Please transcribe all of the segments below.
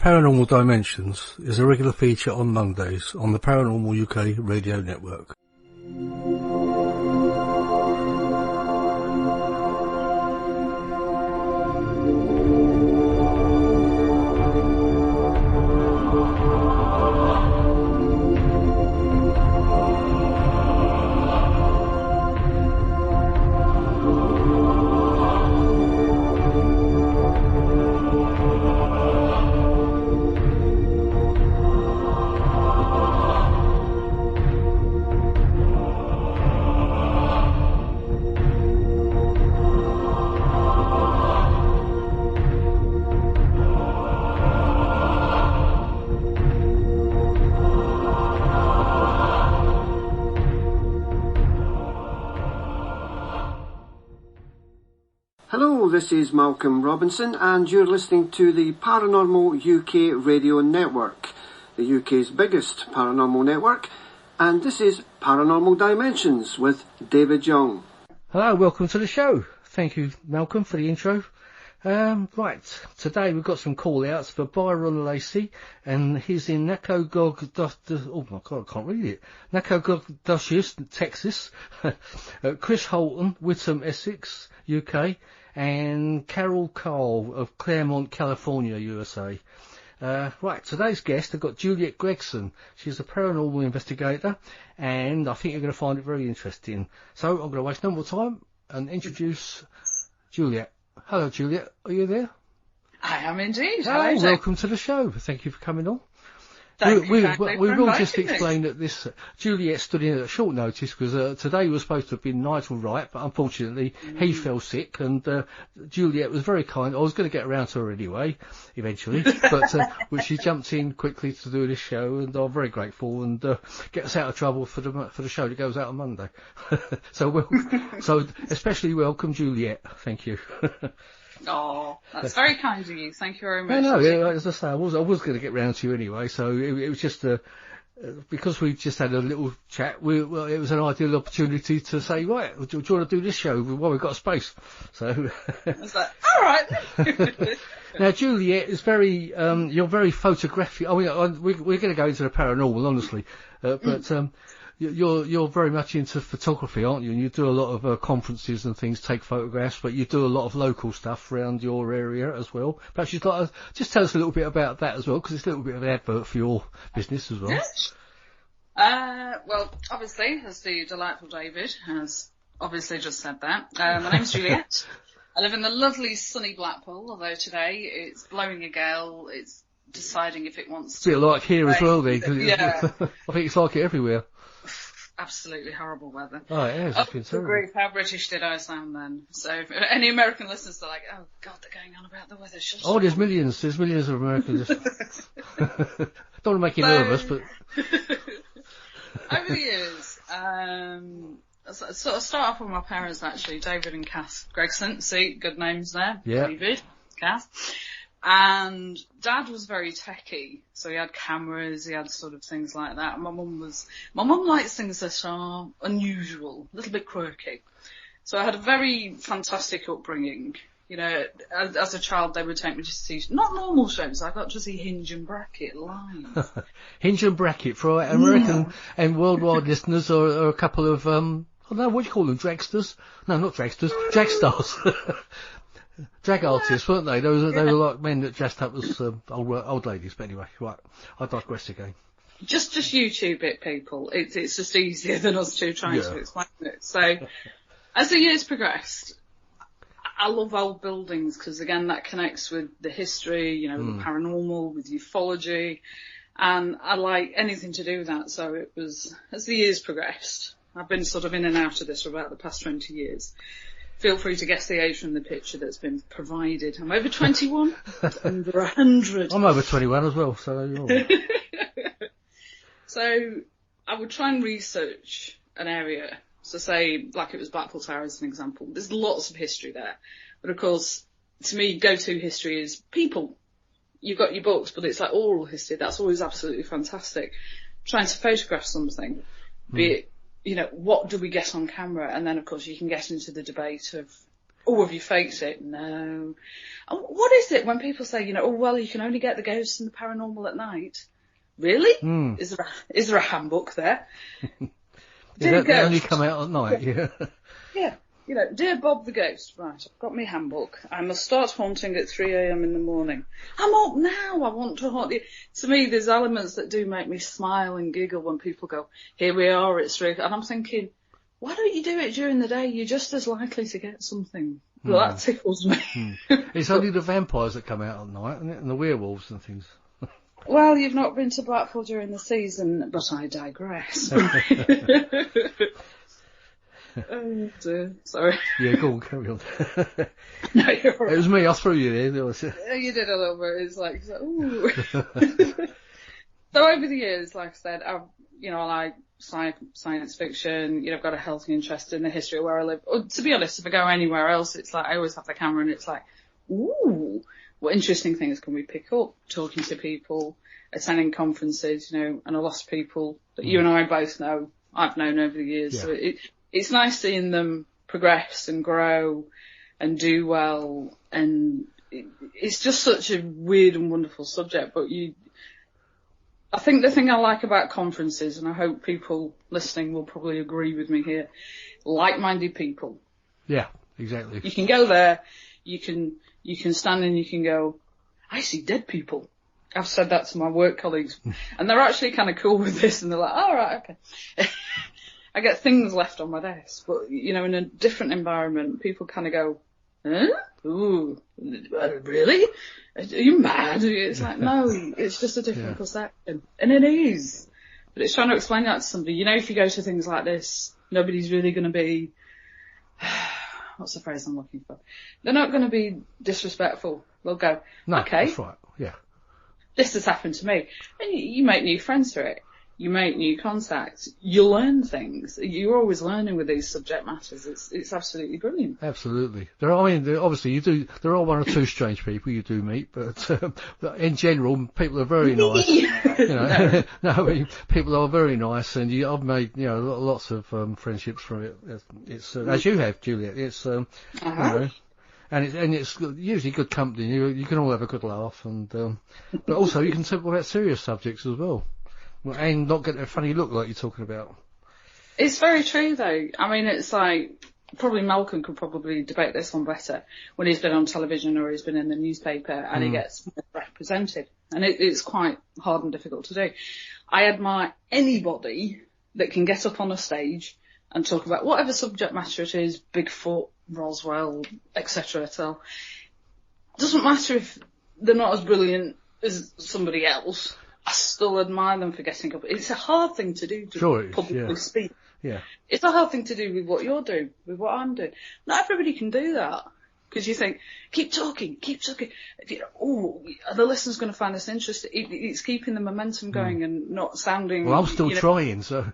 Paranormal Dimensions is a regular feature on Mondays on the Paranormal UK radio network. Hello, this is Malcolm Robinson and you're listening to the Paranormal UK radio network, the UK's biggest paranormal network, and this is Paranormal Dimensions with David Young. Hello, welcome to the show. Thank you, Malcolm, for the intro. Right, today we've got some call-outs for Byron Lacey, and he's in Nacogdoches, Texas. Chris Holton, Whittam, Essex, UK, and Carol Cole of Claremont, California, USA. Right, today's guest, I've got Juliette Gregson. She's a paranormal investigator, and I think you're going to find it very interesting. So I'm going to waste no more time and introduce Juliette. Hello, Juliette. Are you there? I am indeed. Hello, welcome to the show. Thank you for coming on. We will just explain that this Juliette stood in at short notice because today was supposed to have been Nigel Wright, but unfortunately he fell sick, and Juliette was very kind. I was going to get around to her anyway, eventually, but she jumped in quickly to do this show, and I'm very grateful, and get us out of trouble for the show that goes out on Monday. So especially welcome, Juliette. Thank you. Oh, that's very kind of you. Thank you very much. No, as I say, I was going to get round to you anyway, so it was just because we just had a little chat. It was an ideal opportunity to say, right, do you want to do this show while we've got space? So I was like, all right. Now, Juliette is very, you're very photographic. I mean, we're going to go into the paranormal, honestly, but You're very much into photography, aren't you? And you do a lot of conferences and things, take photographs, but you do a lot of local stuff around your area as well. Perhaps you'd like to just tell us a little bit about that as well, because it's a little bit of an advert for your business as well. Yes. Well, obviously, as the delightful David has obviously just said that, my name's Juliette. I live in the lovely sunny Blackpool, although today it's blowing a gale. It's deciding if it wants to. It's a bit like here as well, then. Yeah. I think it's like it everywhere. Absolutely horrible weather. Oh, it is. It's been terrible. How British did I sound then? So, if any American listeners are like, oh, God, they're going on about the weather. Oh, there's millions of Americans. Don't want to make you nervous, but... Over the years, sort of start off with my parents, actually, David and Cass Gregson. See, good names there. Yeah. David, Cass. And Dad was very techie, so he had cameras, he had sort of things like that. My mum likes things that are unusual, a little bit quirky. So I had a very fantastic upbringing. You know, as a child, they would take me to see, not normal shows, I got to see Hinge and Bracket live. Hinge and Bracket, for American and worldwide listeners, are a couple of, I don't know, what do you call them, dragsters? No, not dragsters, drag stars. Drag artists, weren't they? They were like men that dressed up as old ladies. But anyway, right, I digress again. Just YouTube it, people. It's just easier than us two trying to explain it. So, as the years progressed, I love old buildings because, again, that connects with the history, you know, the paranormal, with ufology, and I like anything to do with that. So it was, as the years progressed, I've been sort of in and out of this for about the past 20 years. Feel free to guess the age from the picture that's been provided. I'm over 21, under 100. I'm over 21 as well, so you're... So I would try and research an area. So say, like it was Blackpool Tower as an example. There's lots of history there. But of course, to me, go-to history is people. You've got your books, but it's like oral history. That's always absolutely fantastic. Trying to photograph something, be it, you know, what do we get on camera? And then, of course, you can get into the debate of oh, have you faked it? No. And what is it when people say, oh, well, you can only get the ghosts and the paranormal at night? Really? Mm. Is there a handbook there? Yeah, they only come out at night, yeah. Yeah. Dear Bob the Ghost, right, I've got my handbook. I must start haunting at 3 a.m. in the morning. I'm up now, I want to haunt you. To me, there's elements that do make me smile and giggle when people go, here we are, it's 3 o'clock. And I'm thinking, why don't you do it during the day? You're just as likely to get something. Well, that tickles me. It's only the vampires that come out at night, isn't it? And the werewolves and things. Well, you've not been to Blackpool during the season, but I digress. Oh dear, sorry. Yeah, go on, carry on. No, you're right. It was me, I threw you there. You did a little bit. It's like, ooh. So over the years, like I said, I like science fiction. I've got a healthy interest in the history of where I live. To be honest, if I go anywhere else, it's like I always have the camera, and it's like, ooh, what interesting things can we pick up? Talking to people, attending conferences, and a lot of people that you and I both know, I've known over the years. Yeah. So it's nice seeing them progress and grow and do well, and it's just such a weird and wonderful subject. But I think the thing I like about conferences, and I hope people listening will probably agree with me here, like-minded people. Yeah, exactly. You can go there, you can stand and you can go, I see dead people. I've said that to my work colleagues, and they're actually kind of cool with this, and they're like, all right, okay. I get things left on my desk, but, in a different environment, people kind of go, huh? Ooh, really? Are you mad? It's like, no, it's just a different perception. And it is. But it's trying to explain that to somebody. If you go to things like this, nobody's really going to be, what's the phrase I'm looking for? They're not going to be disrespectful. They'll go, no, okay. That's right, yeah. This has happened to me. And you make new friends through it. You make new contacts. You learn things. You're always learning with these subject matters. It's absolutely brilliant. Absolutely. Obviously there are one or two strange people you do meet, but in general, people are very nice. People are very nice, and I've made lots of friendships from it. It's as you have, Juliette. It's and it's usually good company. You can all have a good laugh, and but also you can talk about serious subjects as well. And not get a funny look like you're talking about. It's very true, though. It's like, probably Malcolm could probably debate this one better when he's been on television or he's been in the newspaper and he gets represented. And it's quite hard and difficult to do. I admire anybody that can get up on a stage and talk about whatever subject matter it is, Bigfoot, Roswell, etc. So it doesn't matter if they're not as brilliant as somebody else. I still admire them for getting up. It's a hard thing to do to publicly speak. Yeah. It's a hard thing to do with what you're doing, with what I'm doing. Not everybody can do that. Because you think, keep talking. Oh, the listener's going to find this interesting. It's keeping the momentum going and not sounding... Well, I'm still trying, so...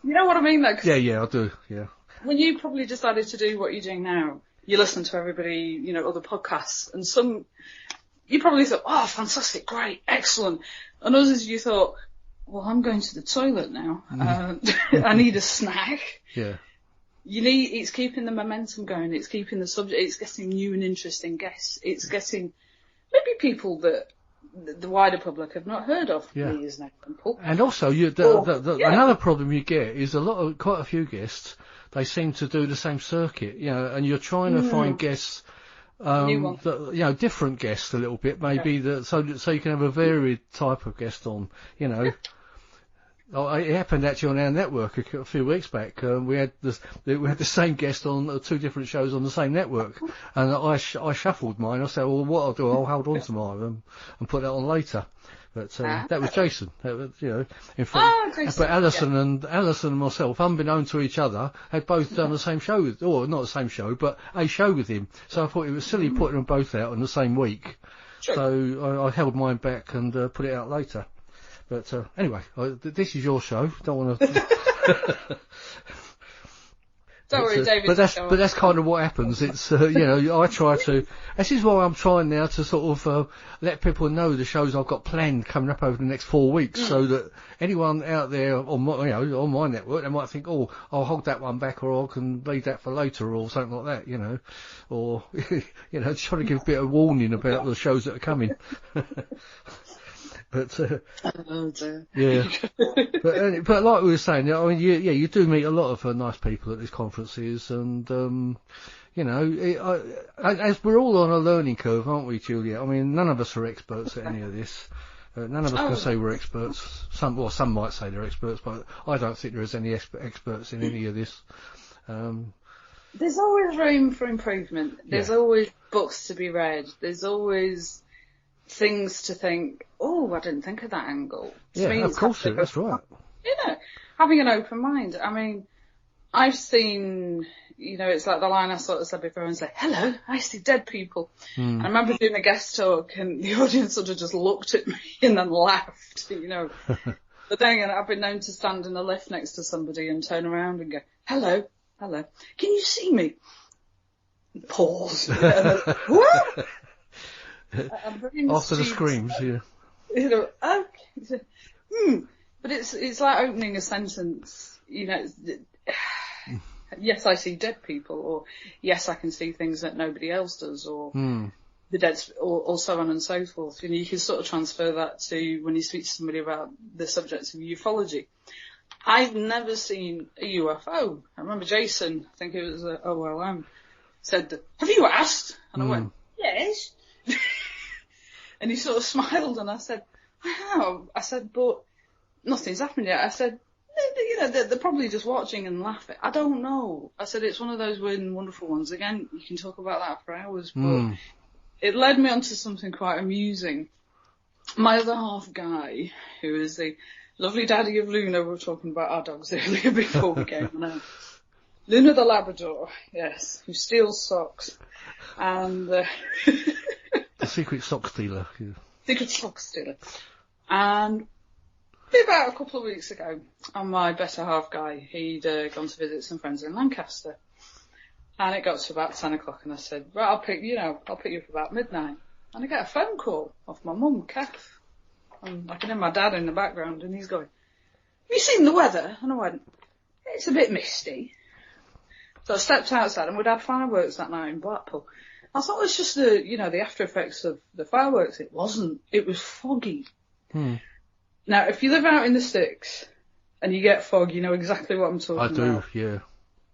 You know what I mean, though? Yeah, I do, yeah. When you probably decided to do what you're doing now, you listen to everybody, other podcasts, and some... You probably thought, oh, fantastic, great, excellent. And others you thought, well, I'm going to the toilet now. I need a snack. Yeah. It's keeping the momentum going. It's keeping the subject. It's getting new and interesting guests. It's getting maybe people that the wider public have not heard of. Yeah. Me as an example. And also, another problem you get is quite a few guests. They seem to do the same circuit, and you're trying to find guests. Different guests a little bit, maybe so you can have a varied type of guest on, It happened actually on our network a few weeks back. We had the same guest on two different shows on the same network, and I shuffled mine. I said, well, what I'll do, I'll hold on to mine and put that on later. But that was Jason. That was, in fact, but Alison and myself, unbeknown to each other, had both done the same show or not the same show, but a show with him. So I thought it was silly putting them both out in the same week. Sure. So I held mine back and put it out later. But anyway, this is your show. Don't want to. Don't worry, David. But that's kind of what happens. It's I try to. This is why I'm trying now to sort of let people know the shows I've got planned coming up over the next 4 weeks, so that anyone out there on my network, they might think, oh, I'll hold that one back, or I can leave that for later, or something like that, or try to give a bit of warning about the shows that are coming. But yeah, but like we were saying, I mean, you do meet a lot of nice people at these conferences, and as we're all on a learning curve, aren't we, Juliette? I mean, none of us are experts at any of this. None of us can say we're experts. Some might say they're experts, but I don't think there is any experts in any of this. There's always room for improvement. There's always books to be read. There's always things to think, oh, I didn't think of that angle. Yeah, of course, that's right. Having an open mind. I mean, I've seen, it's like the line I sort of said before, and say, hello, I see dead people. I remember doing a guest talk, and the audience sort of just looked at me and then laughed, But then again, I've been known to stand in a lift next to somebody and turn around and go, hello, can you see me? Pause. What? After the screams, yeah. Okay. But it's like opening a sentence, yes, I see dead people, or yes, I can see things that nobody else does, or the dead, or so on and so forth. You can sort of transfer that to when you speak to somebody about the subject of ufology. I've never seen a UFO. I remember Jason, I think it was OLM, said, have you asked? And I went, yes. And he sort of smiled, and I said, I have. I said, but nothing's happened yet. I said, they're probably just watching and laughing. I don't know. I said, it's one of those weird and wonderful ones. Again, you can talk about that for hours, but it led me on to something quite amusing. My other half guy, who is the lovely daddy of Luna, we were talking about our dogs earlier before we came on. Luna the Labrador, yes, who steals socks. And the secret sock stealer. Yeah. Secret sock stealer. And about a couple of weeks ago, and my better half guy, he'd gone to visit some friends in Lancaster. And it got to about 10 o'clock, and I said, right, I'll pick you up about midnight. And I get a phone call off my mum, Kath. And I can hear my dad in the background, and he's going, have you seen the weather? And I went, it's a bit misty. So I stepped outside, and we'd had fireworks that night in Blackpool. I thought it was just the after effects of the fireworks. It wasn't. It was foggy. Now, if you live out in the sticks and you get fog, you know exactly what I'm talking about. I do, yeah.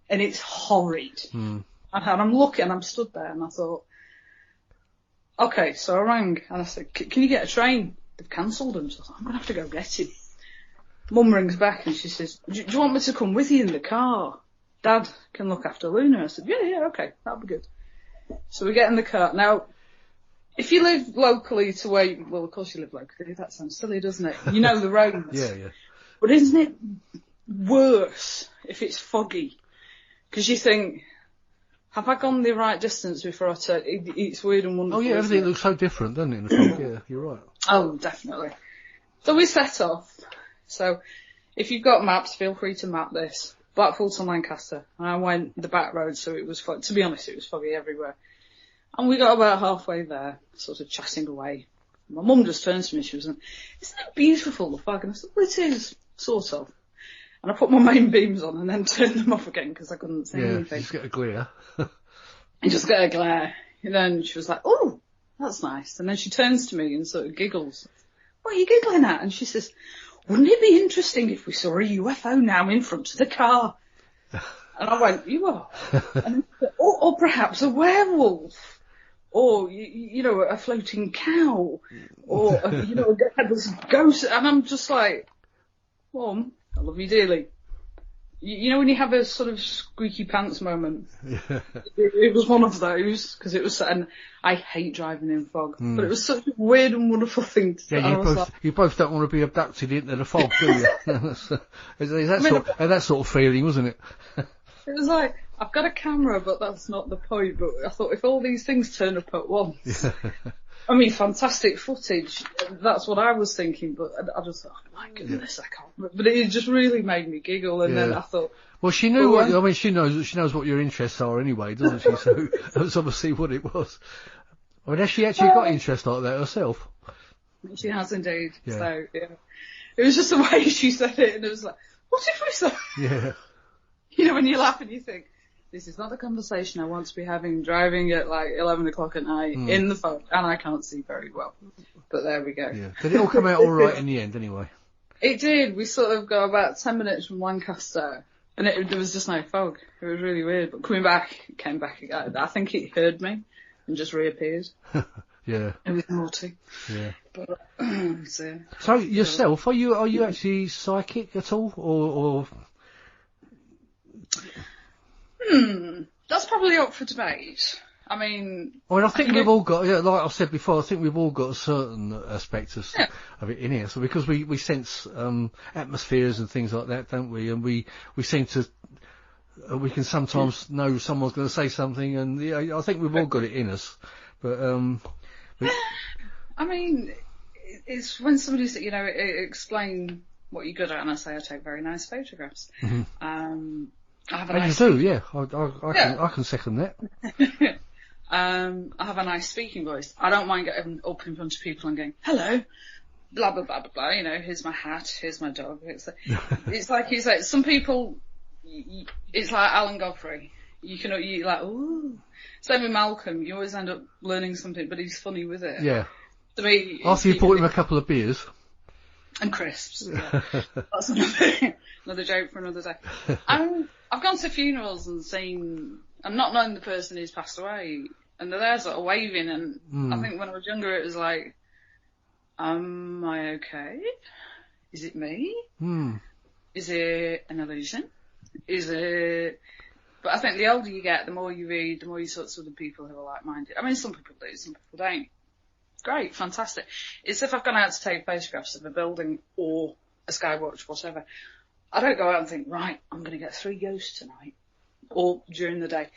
And it's horrid. And I'm looking, and I'm stood there, and I thought, okay, so I rang, and I said, can you get a train? They've cancelled them, so I thought, I'm going to have to go get him. Mum rings back, and she says, do you want me to come with you in the car? Dad can look after Luna. I said, yeah, okay, that'll be good. So we get in the car. Now, if you live locally to where, well, of course you live locally, that sounds silly, doesn't it? You know the roads. Yeah. But isn't it worse if it's foggy? Because you think, have I gone the right distance before I turn? It's weird and wonderful. Oh yeah, everything looks so different, doesn't it, in the fog? Yeah, you're right. Oh, definitely. So we set off. So if you've got maps, feel free to map this. Blackpool to Lancaster. And I went the back road, so it was foggy. To be honest, it was foggy everywhere. And we got about halfway there, sort of chatting away. My mum just turns to me, she was like, isn't it beautiful, the fog? And I said, well, it is, sort of. And I put my main beams on and then turned them off again because I couldn't see anything. Just get a glare. And just get a glare. And then she was like, oh, that's nice. And then she turns to me and sort of giggles. What are you giggling at? And she says, wouldn't it be interesting if we saw a UFO now in front of the car? And I went, you are? And said, or perhaps a werewolf. Or, a floating cow. Or, a headless ghost. And I'm just like, Mum, I love you dearly. You know when you have a sort of squeaky pants moment? Yeah. It was one of those, because it was, and I hate driving in fog, but it was such a weird and wonderful thing to do. Yeah, you both don't want to be abducted into the fog, do you? That sort of feeling, wasn't it? It was like, I've got a camera, but that's not the point. But I thought, if all these things turn up at once, I mean, fantastic footage. That's what I was thinking, but I just thought, oh my goodness, I can't. But it just really made me giggle, and then I thought, Well, she knew she knows what your interests are anyway, doesn't she? So that's obviously what it was. I mean, has she actually got interest like that herself? She has indeed. Yeah. So, yeah. It was just the way she said it, and it was like, what if we said? Yeah. You know, when you laugh and you think, this is not the conversation I want to be having driving at like 11 o'clock at night in the phone, and I can't see very well. But there we go. Yeah. Did it all come out all right in the end anyway? It did. We sort of got about 10 minutes from Lancaster, and there was just no fog. It was really weird. But coming back, it came back again. I think it heard me and just reappeared. Yeah. It was naughty. Yeah. But, so yourself, are you actually psychic at all, or? That's probably up for debate. I mean, I think we've all got, like I said before, I think we've all got a certain aspect of it in here. So because we sense atmospheres and things like that, don't we? And we seem to, we can sometimes know someone's going to say something, and I think we've all got it in us. But I mean, it's when somebody says, explain what you're good at, and I say I take very nice photographs. Mm-hmm. I have a and nice you do, yeah. I can second that. I have a nice speaking voice. I don't mind getting up in front of people and going, hello, blah, blah, blah, blah, blah. Here's my hat, here's my dog. It's like you say, some people, it's like Alan Godfrey. You're like, ooh. Same with Malcolm. You always end up learning something, but he's funny with it. Yeah. To me, after you bought him a couple of beers. And crisps. Yeah. That's another joke for another day. I've gone to funerals and seen, and not knowing the person who's passed away, and they're there sort of waving, and I think when I was younger it was like, am I okay? Is it me? Is it an illusion? But I think the older you get, the more you read, the more you sort of the people who are like-minded. I mean, some people do, some people don't. Great, fantastic. It's if I've gone out to take photographs of a building or a skywatch, whatever, I don't go out and think, right, I'm going to get 3 ghosts tonight or during the day.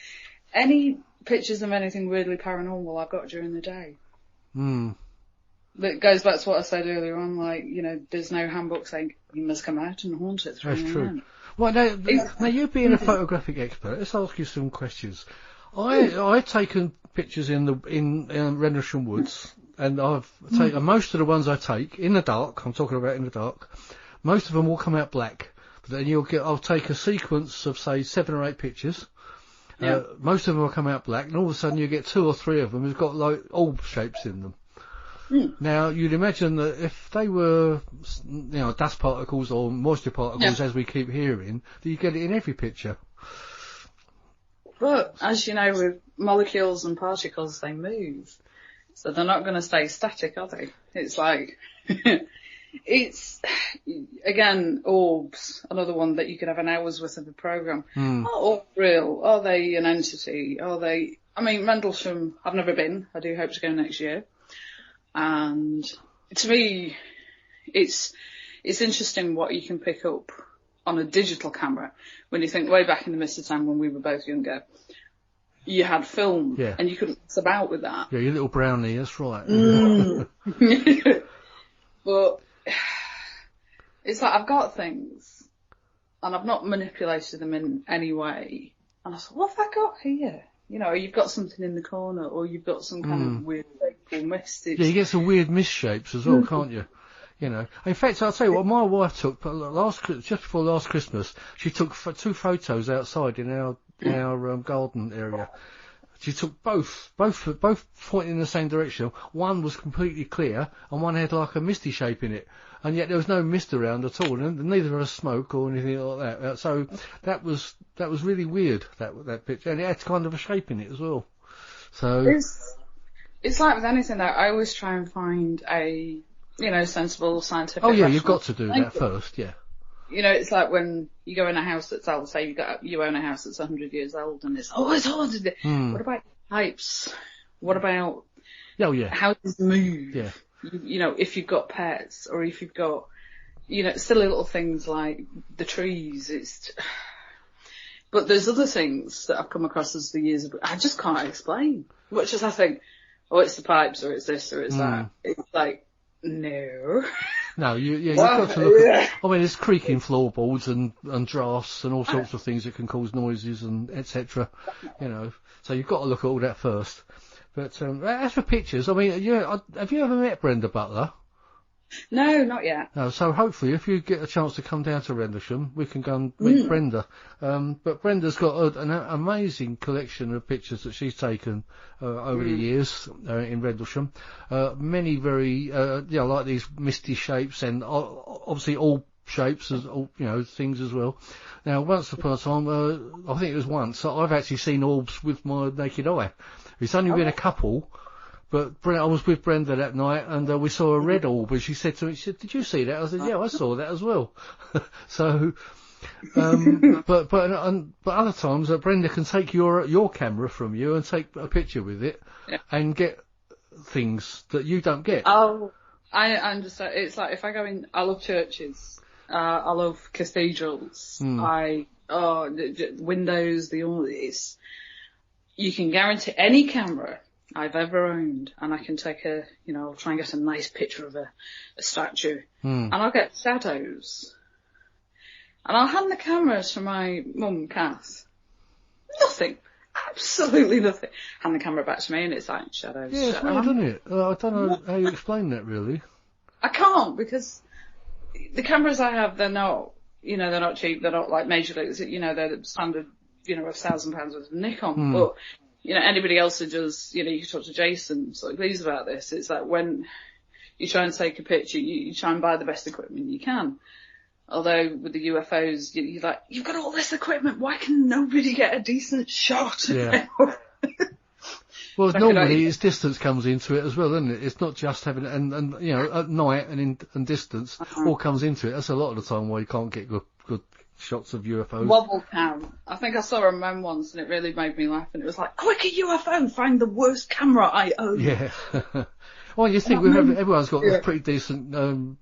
Any pictures of anything weirdly paranormal I've got during the day. That goes back to what I said earlier on, like, there's no handbook saying you must come out and haunt it. That's true. Well, now you being a photographic expert, let's ask you some questions. I've taken pictures in Rendlesham Woods, and I've taken most of the ones I take in the dark. I'm talking about in the dark. Most of them will come out black, but then I'll take a sequence of say 7 or 8 pictures. Yeah. Most of them will come out black, and all of a sudden you get 2 or 3 of them who've got like orb shapes in them. Now you'd imagine that if they were, dust particles or moisture particles, as we keep hearing, that you get it in every picture. But as you know, with molecules and particles, they move. So they're not going to stay static, are they? It's like, it's, again, orbs, another one that you could have an hour's worth of a programme. Are orbs real? Are they an entity? Rendlesham, I've never been. I do hope to go next year. And to me, it's interesting what you can pick up on a digital camera when you think way back in the mist of time when we were both younger. You had film, and you couldn't mess about with that. Yeah, your little brownie, that's right. But it's like I've got things, and I've not manipulated them in any way. And I thought, what have I got here? You've got something in the corner, or you've got some kind of weird or mist. Yeah, you get some weird mist shapes as well, can't you? In fact, I'll tell you what, my wife took just before last Christmas. She took 2 photos outside in our garden area. She took both pointing in the same direction. One was completely clear, and one had like a misty shape in it, and yet there was no mist around at all, and neither was smoke or anything like that. So that was really weird. That picture, and it had kind of a shape in it as well. So it's like with anything though. I always try and find a sensible scientific. Oh yeah, you've got to do that first. Yeah. It's like when you go in a house that's old, say you own a house that's 100 years old, and it's haunted. What about pipes? What about houses move? Yeah. If you've got pets, or if you've got, silly little things like the trees. But there's other things that I've come across as the years I just can't explain. Much as I think, it's the pipes, or it's this, or it's that. It's like, no. No, you've got to look at, I mean, there's creaking floorboards and drafts and all sorts of things that can cause noises and etc. You know, so you've got to look at all that first. But as for pictures, I mean, have you ever met Brenda Butler? No, not yet. No, so hopefully if you get a chance to come down to Rendlesham, we can go and meet Brenda. But Brenda's got an amazing collection of pictures that she's taken over the years in Rendlesham. Many very, like these misty shapes and obviously all shapes, as all, things as well. Now, once upon a time, I think it was once, I've actually seen orbs with my naked eye. It's only been a couple. But I was with Brenda that night, and we saw a red orb, and she said to me, "Did you see that?" I said, "Yeah, I saw that as well." So, but other times, Brenda can take your camera from you and take a picture with it, and get things that you don't get. Oh, I understand. It's like if I go in, I love churches, I love cathedrals, windows, you can guarantee any camera I've ever owned, and I can take I'll try and get a nice picture of a statue, and I'll get shadows, and I'll hand the camera to my mum, Kath. Nothing. Absolutely nothing. Hand the camera back to me, and it's like shadows. Yeah, it's weird, isn't it? I don't know how you explain that, really. I can't, because the cameras I have, they're not cheap, they're not like Major Leagues, they're the standard, £1,000 with Nikon, but anybody else who does, you can talk to Jason, please about this. It's like when you try and take a picture, you try and buy the best equipment you can. Although with the UFOs, you're like, you've got all this equipment, why can nobody get a decent shot? Yeah. Well, normally it's distance comes into it as well, isn't it? It's not just having it, and at night and distance all comes into it. That's a lot of the time why you can't get good shots of UFOs. Wobble cam. I think I saw a meme once and it really made me laugh, and it was like, quick, a UFO, find the worst camera I own. Yeah. Well, you think everyone's got pretty decent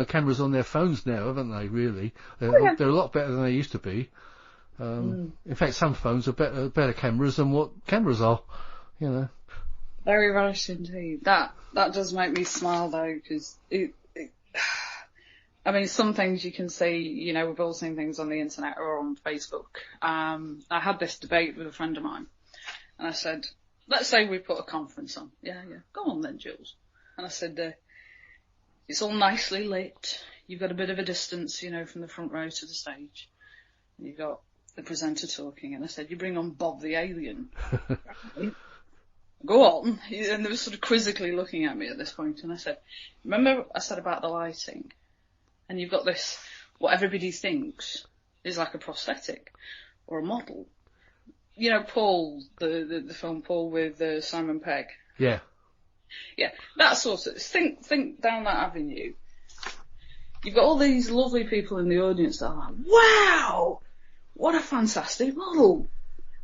cameras on their phones now, haven't they, really? They're a lot better than they used to be. In fact, some phones are better cameras than what cameras are, Very right indeed. That does make me smile, though, because some things you can see, we've all seen things on the internet or on Facebook. I had this debate with a friend of mine, and I said, let's say we put a conference on. Yeah, go on then, Jules. And I said, it's all nicely lit. You've got a bit of a distance, from the front row to the stage. And you've got the presenter talking. And I said, you bring on Bob the Alien. Go on. And they were sort of quizzically looking at me at this point. And I said, remember I said about the lighting? And you've got this, what everybody thinks is like a prosthetic or a model. Paul, the film Paul with Simon Pegg. Yeah. Yeah, that sort of, think down that avenue. You've got all these lovely people in the audience that are like, wow, what a fantastic model.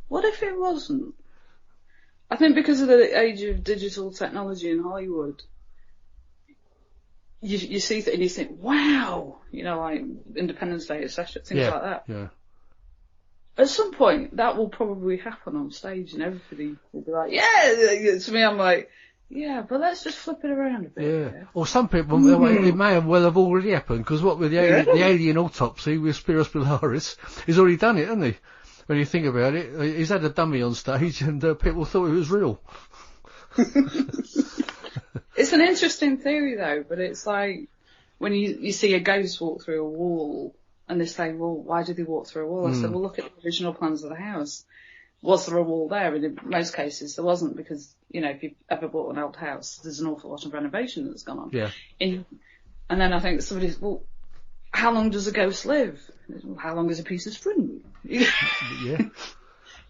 What if it wasn't? I think because of the age of digital technology in Hollywood, you see that and you think, wow, like Independence Day, etc., things like that. Yeah. At some point, that will probably happen on stage, and everybody will be like, yeah. To me, I'm like, yeah, but let's just flip it around a bit. Yeah. Or some people, it may have already happened, because what with the alien autopsy with Spiros Pilaris, he's already done it, hasn't he? When you think about it, he's had a dummy on stage, and people thought it was real. It's an interesting theory, though, but it's like when you see a ghost walk through a wall, and they say, well, why did he walk through a wall? I said, well, look at the original plans of the house. Was there a wall there? And in most cases, there wasn't, because, if you've ever bought an old house, there's an awful lot of renovation that's gone on. Yeah. And then I think somebody's, well, how long does a ghost live? Well, how long is a piece of string? Yeah.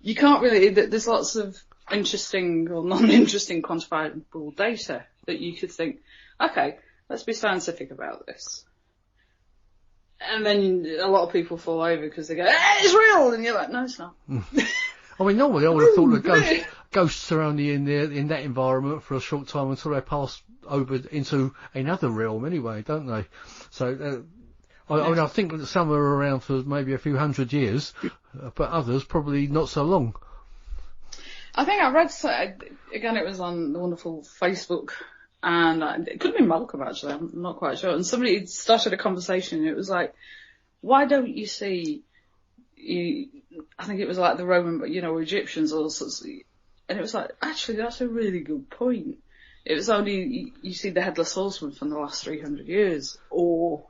You can't really, there's lots of interesting or non-interesting quantifiable data that you could think, okay, let's be scientific about this. And then a lot of people fall over because they go, it's real! And you're like, no, it's not. I mean, normally I would have thought that ghosts are only in that environment for a short time until they pass over into another realm anyway, don't they? So, I think that some are around for maybe a few hundred years, but others probably not so long. I think I read, again, it was on the wonderful Facebook And it could have been Malcolm, actually, I'm not quite sure. And somebody started a conversation, and it was like, why don't you see, I think it was like the Roman, or Egyptians or sorts of, and it was like, actually, that's a really good point. It was only, you see the Headless Horseman from the last 300 years, or,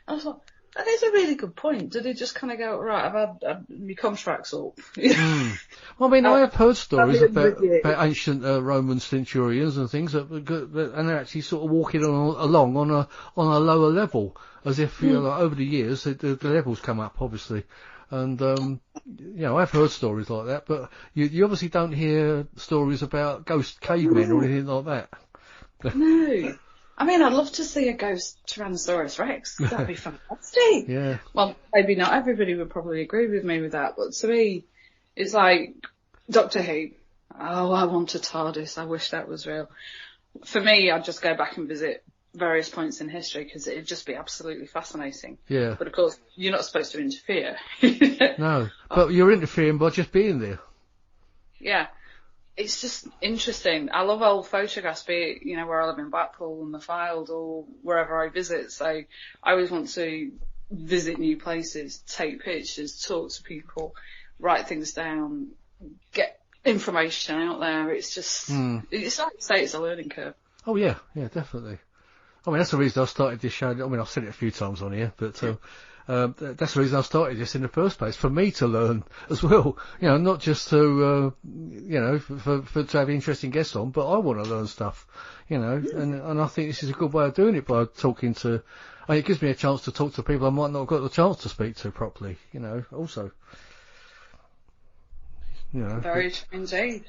I was like, that is a really good point. Did they just kind of go, right, I've had my contracts up? Well, I mean, I have heard stories about ancient Roman centurions and things, and they're actually sort of walking along on a lower level, as if, like, over the years, the levels come up, obviously. And, I've heard stories like that, but you obviously don't hear stories about ghost cavemen or anything like that. No. I mean, I'd love to see a ghost Tyrannosaurus Rex. That'd be fantastic. Yeah. Well, maybe not everybody would probably agree with me with that, but to me, it's like Doctor Who. Oh, I want a TARDIS. I wish that was real. For me, I'd just go back and visit various points in history because it'd just be absolutely fascinating. Yeah. But of course, you're not supposed to interfere. No, but you're interfering by just being there. Yeah. It's just interesting. I love old photographs, be it, where I live in Blackpool and the Fylde or wherever I visit. So I always want to visit new places, take pictures, talk to people, write things down, get information out there. It's just, it's like you say, it's a learning curve. Oh yeah, definitely. I mean, that's the reason I started this show. I mean, I've said it a few times on here, but that's the reason I started this in the first place, for me to learn as well. Not just to, for to have interesting guests on, but I want to learn stuff, and I think this is a good way of doing it by talking to, it gives me a chance to talk to people I might not have got the chance to speak to properly, also. Very true indeed.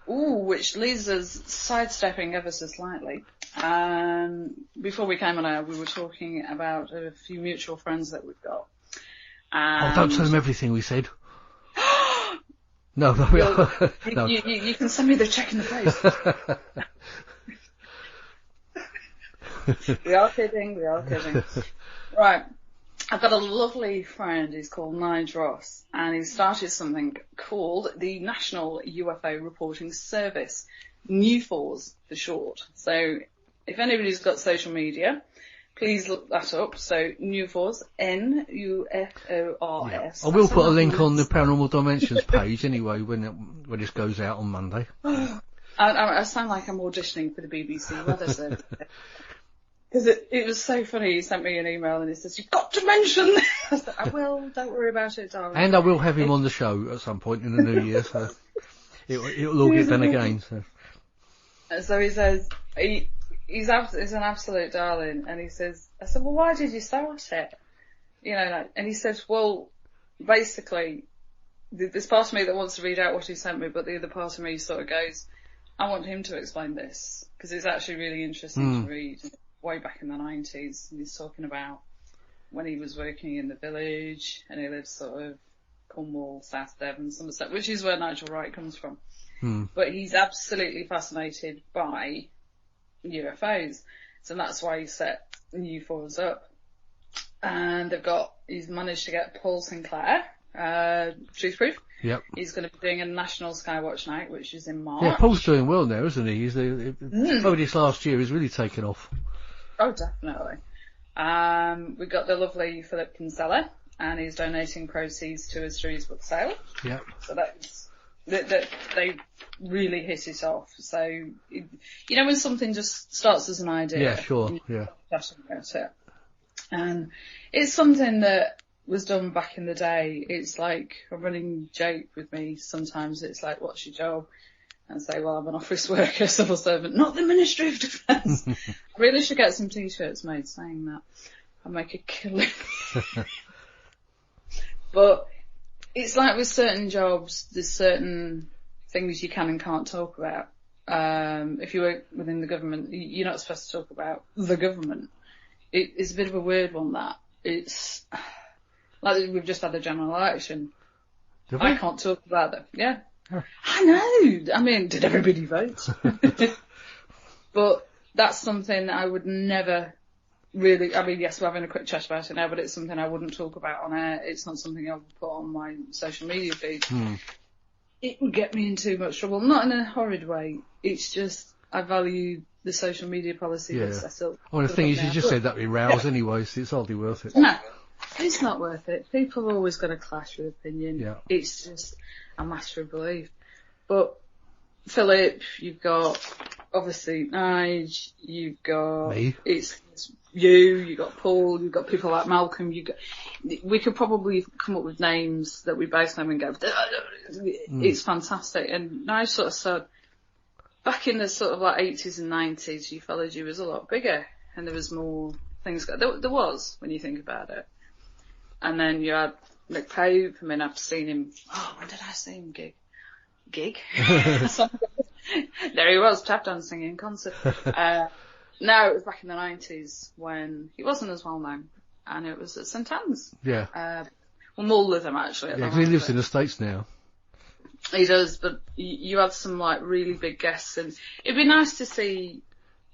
Ooh, which leaves us sidestepping ever so slightly. Before we came on air, we were talking about a few mutual friends that we've got. Don't tell them everything we said. No. You can send me the check in the post. We are kidding. Right. I've got a lovely friend, he's called Nigel Ross, and he started something called the National UFO Reporting Service, NUFORS for short. So if anybody's got social media, please look that up. So NUFORS, NUFORS. Yeah. I will put a link on the Paranormal Dimensions page anyway when this goes out on Monday. I sound like I'm auditioning for the BBC Weather Service. Because it was so funny, he sent me an email and he says, you've got to mention this. I said, I will, don't worry about it, darling. And I will have him on the show at some point in the new year, so it'll all get done again. So he says, he's an absolute darling, and he says, I said, well, why did you start it? And he says, well, basically, there's part of me that wants to read out what he sent me, but the other part of me sort of goes, I want him to explain this, because it's actually really interesting to read. Way back in the 90s, and he's talking about when he was working in the village, and he lives sort of Cornwall, South Devon, Somerset, which is where Nigel Wright comes from. But he's absolutely fascinated by UFOs, so that's why he set NUFORS up. And he's managed to get Paul Sinclair, Truth Proof. Yep. He's going to be doing a National Skywatch Night, which is in March. Yeah, Paul's doing well now, isn't he? Over this last year, he's really taken off. Oh, definitely. We've got the lovely Philip Kinsella, and he's donating proceeds to his Drew's book sale. Yeah. So they really hit it off. So, when something just starts as an idea. Yeah, sure, yeah. Passionate about it. And it's something that was done back in the day. It's like a running joke with me sometimes. It's like, what's your job? And say, well, I'm an office worker, civil servant, not the Ministry of Defence. I really should get some t-shirts made saying that. I'll make a killing. But it's like with certain jobs, there's certain things you can and can't talk about. If you work within the government, you're not supposed to talk about the government. It's a bit of a weird one, that. It's like we've just had a general election. I can't talk about them. Yeah. I know. I mean, did everybody vote? But that's something I would never really, yes, we're having a quick chat about it now, but it's something I wouldn't talk about on air. It's not something I would put on my social media feed. It would get me in too much trouble. Not in a horrid way. It's just, I value the social media policy that's set up. Well, the thing is, you just said that with rows anyway, so it's hardly worth it. No, it's not worth it. People are always going to clash with opinion. Yeah. It's just a matter of belief. But Philip, you've got obviously Nige, you've got me. It's you've got Paul, you've got people like Malcolm. We could probably come up with names that we both know and go, it's fantastic. And Nige sort of said, back in the sort of like 80s and 90s, ufology was a lot bigger and there was more things. There was, when you think about it. And then you had Nick Pope. I mean, I've seen him. Oh, when did I see him gig? There he was, tap dancing in concert. No, it was back in the 90s when he wasn't as well known. And it was at St Anne's. Yeah. Well, more of them actually. Yeah, because he lives in the States now. He does, but you had some like really big guests, and it'd be nice to see,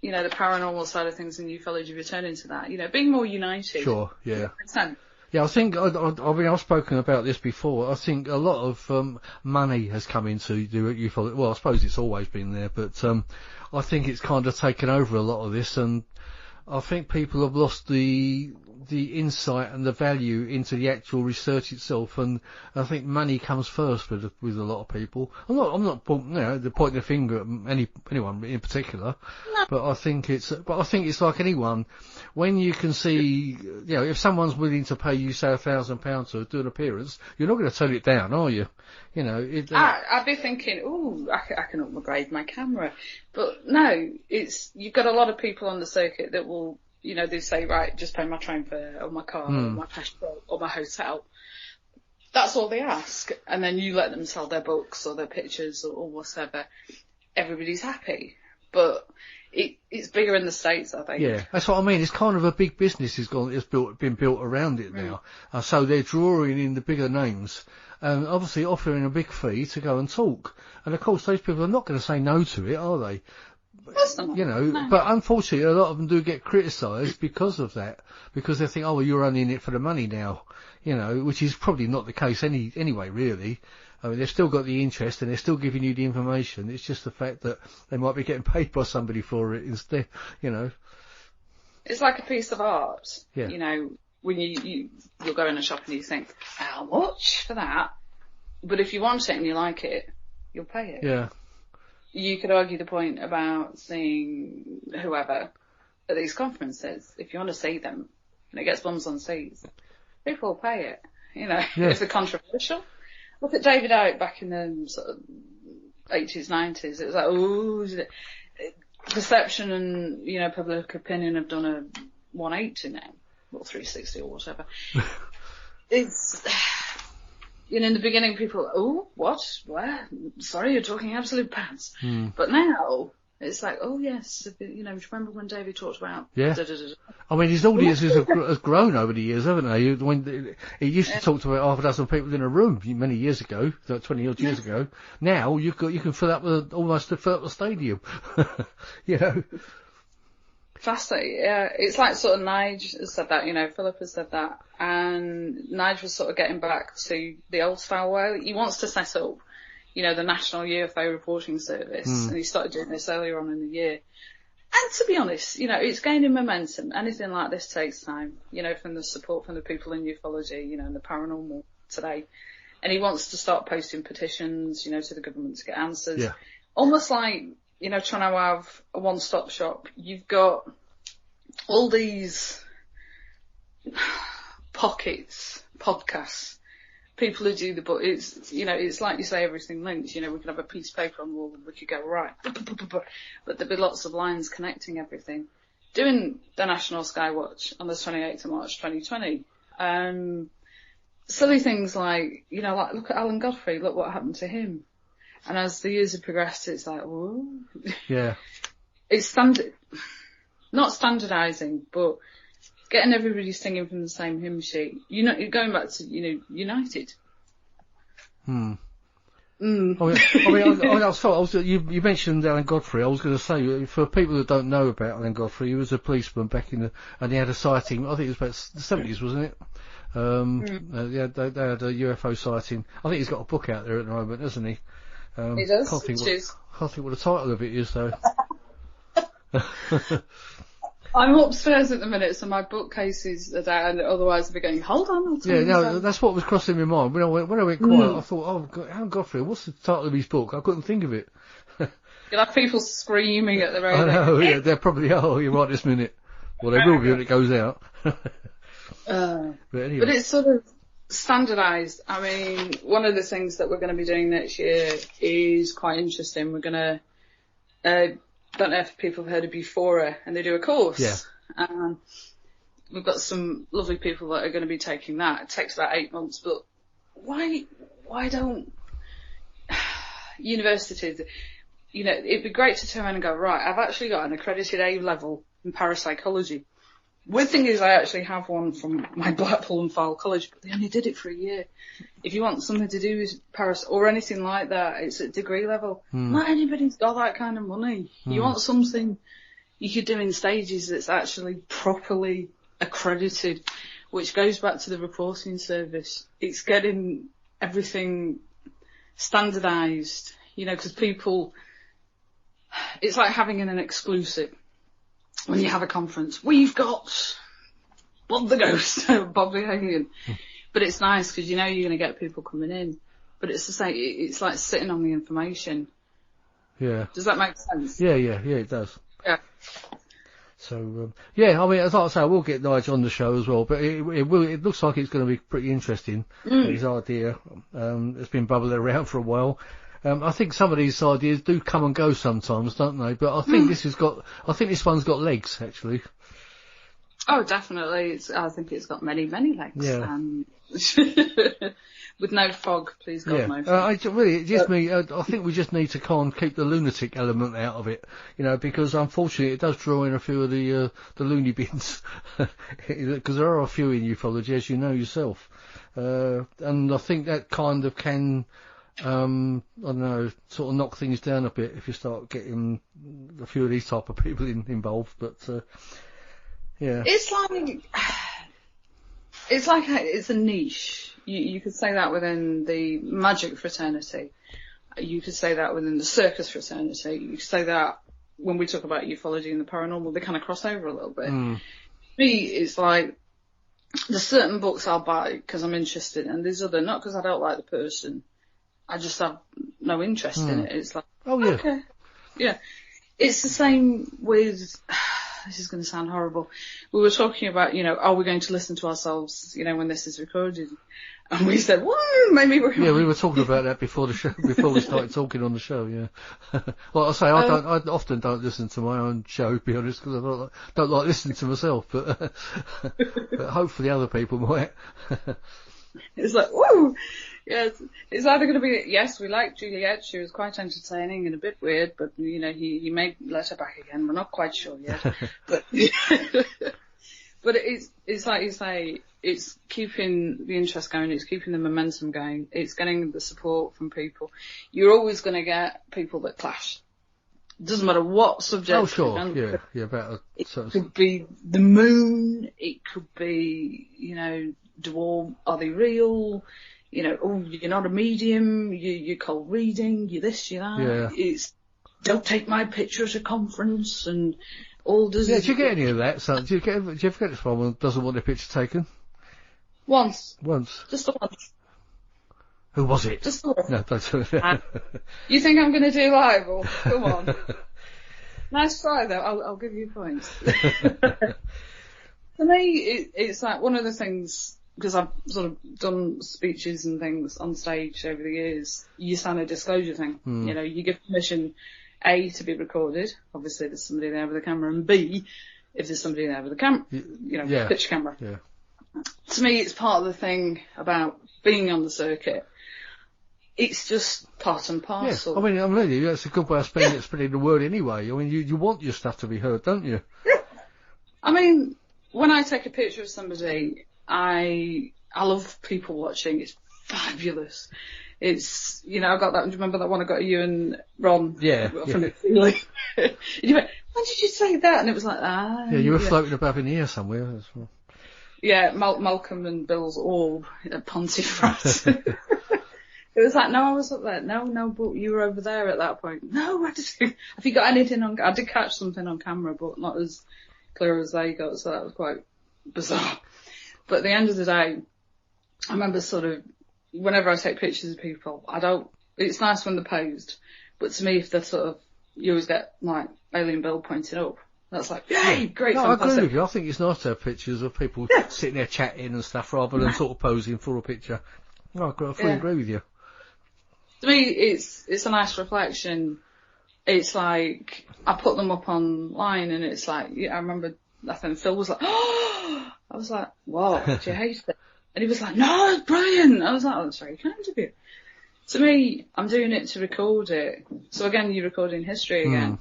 you know, the paranormal side of things and ufology returning to that, you know, being more united. Sure, yeah. 100%. Yeah, I think, I mean, I've spoken about this before. I think a lot of money has come into the ufology. Well, I suppose it's always been there, but I think it's kind of taken over a lot of this, and I think people have lost the insight and the value into the actual research itself, and I think money comes first with a lot of people. I'm not, you know, pointing a finger at anyone in particular, but I think it's like anyone. When you can see, you know, if someone's willing to pay you, say, £1,000 to do an appearance, you're not going to turn it down, are you? You know, I'd be thinking, ooh, I can upgrade my camera. But no, you've got a lot of people on the circuit that will, you know, they say, right, just pay my train fare or my car or my passport or my hotel. That's all they ask. And then you let them sell their books or their pictures or whatever. Everybody's happy. But it's bigger in the States, I think. Yeah, that's what I mean. It's kind of a big business been built around it now. So they're drawing in the bigger names and obviously offering a big fee to go and talk. And of course, those people are not going to say no to it, are they? You know, no. But unfortunately, a lot of them do get criticised because of that, because they think, oh, well, you're only in it for the money now, you know, which is probably not the case anyway, really. I mean, they've still got the interest and they're still giving you the information. It's just the fact that they might be getting paid by somebody for it instead, you know. It's like a piece of art. Yeah. You know, when you'll go in a shop and you think, how much for that? But if you want it and you like it, you'll pay it. Yeah. You could argue the point about seeing whoever at these conferences. If you want to see them and it gets bums on seats, people will pay it. You know, if they're controversial. Look at David Icke back in the sort of 80s, 90s. It was like, ooh, perception and, you know, public opinion have done a 180 now, or 360 or whatever. It's, you know, in the beginning people, oh, what? Where? Sorry, you're talking absolute pants. But now, it's like, oh yes, you know, remember when David talked about... Yeah. I mean, his audiences has grown over the years, haven't they? When he used to talk to about half a dozen people in a room many years ago, 20 odd years ago. Now you can fill up almost fill up the stadium. You know. Fascinating. Yeah, it's like sort of Nige has said that, you know, Philip has said that, and Nige was sort of getting back to the old style way. He wants to set up, you know, the National UFO Reporting Service, and he started doing this earlier on in the year. And to be honest, you know, it's gaining momentum. Anything like this takes time, you know, from the support from the people in ufology, you know, and the paranormal today. And he wants to start posting petitions, you know, to the government to get answers. Yeah. Almost like, you know, trying to have a one-stop shop. You've got all these pockets, podcasts, people who do the book. It's, you know, it's like you say, everything links. You know, we could have a piece of paper on the wall and we could go, right, but there'd be lots of lines connecting everything. Doing the National Skywatch on the 28th of March 2020, silly things like, you know, like, look at Alan Godfrey, look what happened to him. And as the years have progressed, it's like, whoa. Yeah. It's not standardising, but getting everybody singing from the same hymn sheet. You know, you're going back to, you know, United. I mean, you mentioned Alan Godfrey. I was going to say, for people that don't know about Alan Godfrey, he was a policeman back and he had a sighting. I think it was about the 70s, wasn't it? They had a UFO sighting. I think he's got a book out there at the moment, hasn't he? He does. Can't think what the title of it is though. I'm upstairs at the minute, so my bookcases are down, otherwise I'd be going, hold on, I'll tell you. Yeah, no, that's what was crossing my mind. When I went quiet, I thought, Alan Godfrey, what's the title of his book? I couldn't think of it. You'll have people screaming at the radio. I know, yeah, they probably are, you're right this minute. Well, they will be when it goes out. But anyway. But it's sort of standardised. I mean, one of the things that we're going to be doing next year is quite interesting. We're going to, don't know if people have heard of Befora, and they do a course. Yeah. We've got some lovely people that are going to be taking that. It takes about 8 months, but why don't universities, you know, it'd be great to turn around and go, right, I've actually got an accredited A level in parapsychology. Weird thing is I actually have one from my Blackpool and Fylde College, but they only did it for a year. If you want something to do with or anything like that, it's at degree level. Not anybody's got that kind of money. You want something you could do in stages that's actually properly accredited, which goes back to the reporting service. It's getting everything standardised, you know, because people, it's like having an exclusive. When you have a conference, we've got Bob the Ghost, Bob the Alien. But it's nice because you know you're going to get people coming in. But it's the same, it's like sitting on the information. Yeah. Does that make sense? Yeah, it does. Yeah. So, yeah, I mean, as I say, we'll get Nigel on the show as well, but it looks like it's going to be pretty interesting, his idea. It's been bubbling around for a while. I think some of these ideas do come and go sometimes, don't they? But I think this one's got legs, actually. Oh, definitely. I think it's got many, many legs. Yeah. With no fog, please God, no fog. I think we just need to kind of keep the lunatic element out of it, you know, because unfortunately it does draw in a few of the loony bins, because there are a few in ufology, as you know yourself. And I think that kind of can, I don't know, sort of knock things down a bit if you start getting a few of these type of people involved, but, yeah. It's a niche. You could say that within the magic fraternity. You could say that within the circus fraternity. You could say that when we talk about ufology and the paranormal, they kind of cross over a little bit. For me, it's like, there's certain books I'll buy because I'm interested, and there's other, not because I don't like the person. I just have no interest in it. It's like, okay. Yeah. It's the same with, this is going to sound horrible. We were talking about, you know, are we going to listen to ourselves, you know, when this is recorded? And we said, well, maybe we're... Yeah, we were talking about that before the show, before we started talking on the show, yeah. Well, I say, I often don't listen to my own show, to be honest, because I don't like listening to myself, but hopefully other people might. It's like, woo! Yeah, it's either going to be, yes, we like Juliette, she was quite entertaining and a bit weird, but, you know, he may let her back again, we're not quite sure yet. But but it's like you say, it's keeping the interest going, it's keeping the momentum going, it's getting the support from people. You're always going to get people that clash. Doesn't matter what subject. Oh, sure, yeah, about it could be the moon, it could be, you know, are they real? You know, oh, you're not a medium, you're cold reading, you're this, you're that. Yeah. It's, don't take my picture at a conference and all does. Yeah, do you get any of that? So, do you ever get someone who doesn't want their picture taken? Once. Just the once. Who was it? Just the once. No, don't. You think I'm going to do live? Or come on. Nice try though, I'll give you points. For me, it's like one of the things, because I've sort of done speeches and things on stage over the years, you sign a disclosure thing. You know, you give permission, A, to be recorded. Obviously, there's somebody there with a camera. And B, if there's somebody there with a camera, you know, picture camera. Yeah. To me, it's part of the thing about being on the circuit. It's just part and parcel. Yeah. I mean, really, that's a good way of spreading the word anyway. I mean, you want your stuff to be heard, don't you? I mean, when I take a picture of somebody, I love people watching. It's fabulous. It's, you know, I got that. Do you remember that one I got you and Ron? Yeah. From the ceiling. You went, when did you say that? And it was like, Yeah, you were floating above in the air somewhere as well. Yeah, Malcolm and Bill's orb at Pontefract. It was like, no, I was up there. No, but you were over there at that point. No, have you got anything on? I did catch something on camera, but not as clear as they got, so that was quite bizarre. But at the end of the day, I remember sort of, whenever I take pictures of people, it's nice when they're posed, but to me, if they're sort of, you always get like Alien Bill pointed up. That's like, yay, great, no, fantastic. I agree with you. I think it's nice to have pictures of people sitting there chatting and stuff rather than sort of posing for a picture. No, I fully agree with you. To me, it's a nice reflection. It's like, I put them up online and it's like, I remember, I think Phil was like, oh, I was like, whoa, do you hate it? And he was like, no, it's brilliant. I was like, oh, that's very kind of you. To me, I'm doing it to record it. So again, you're recording history again.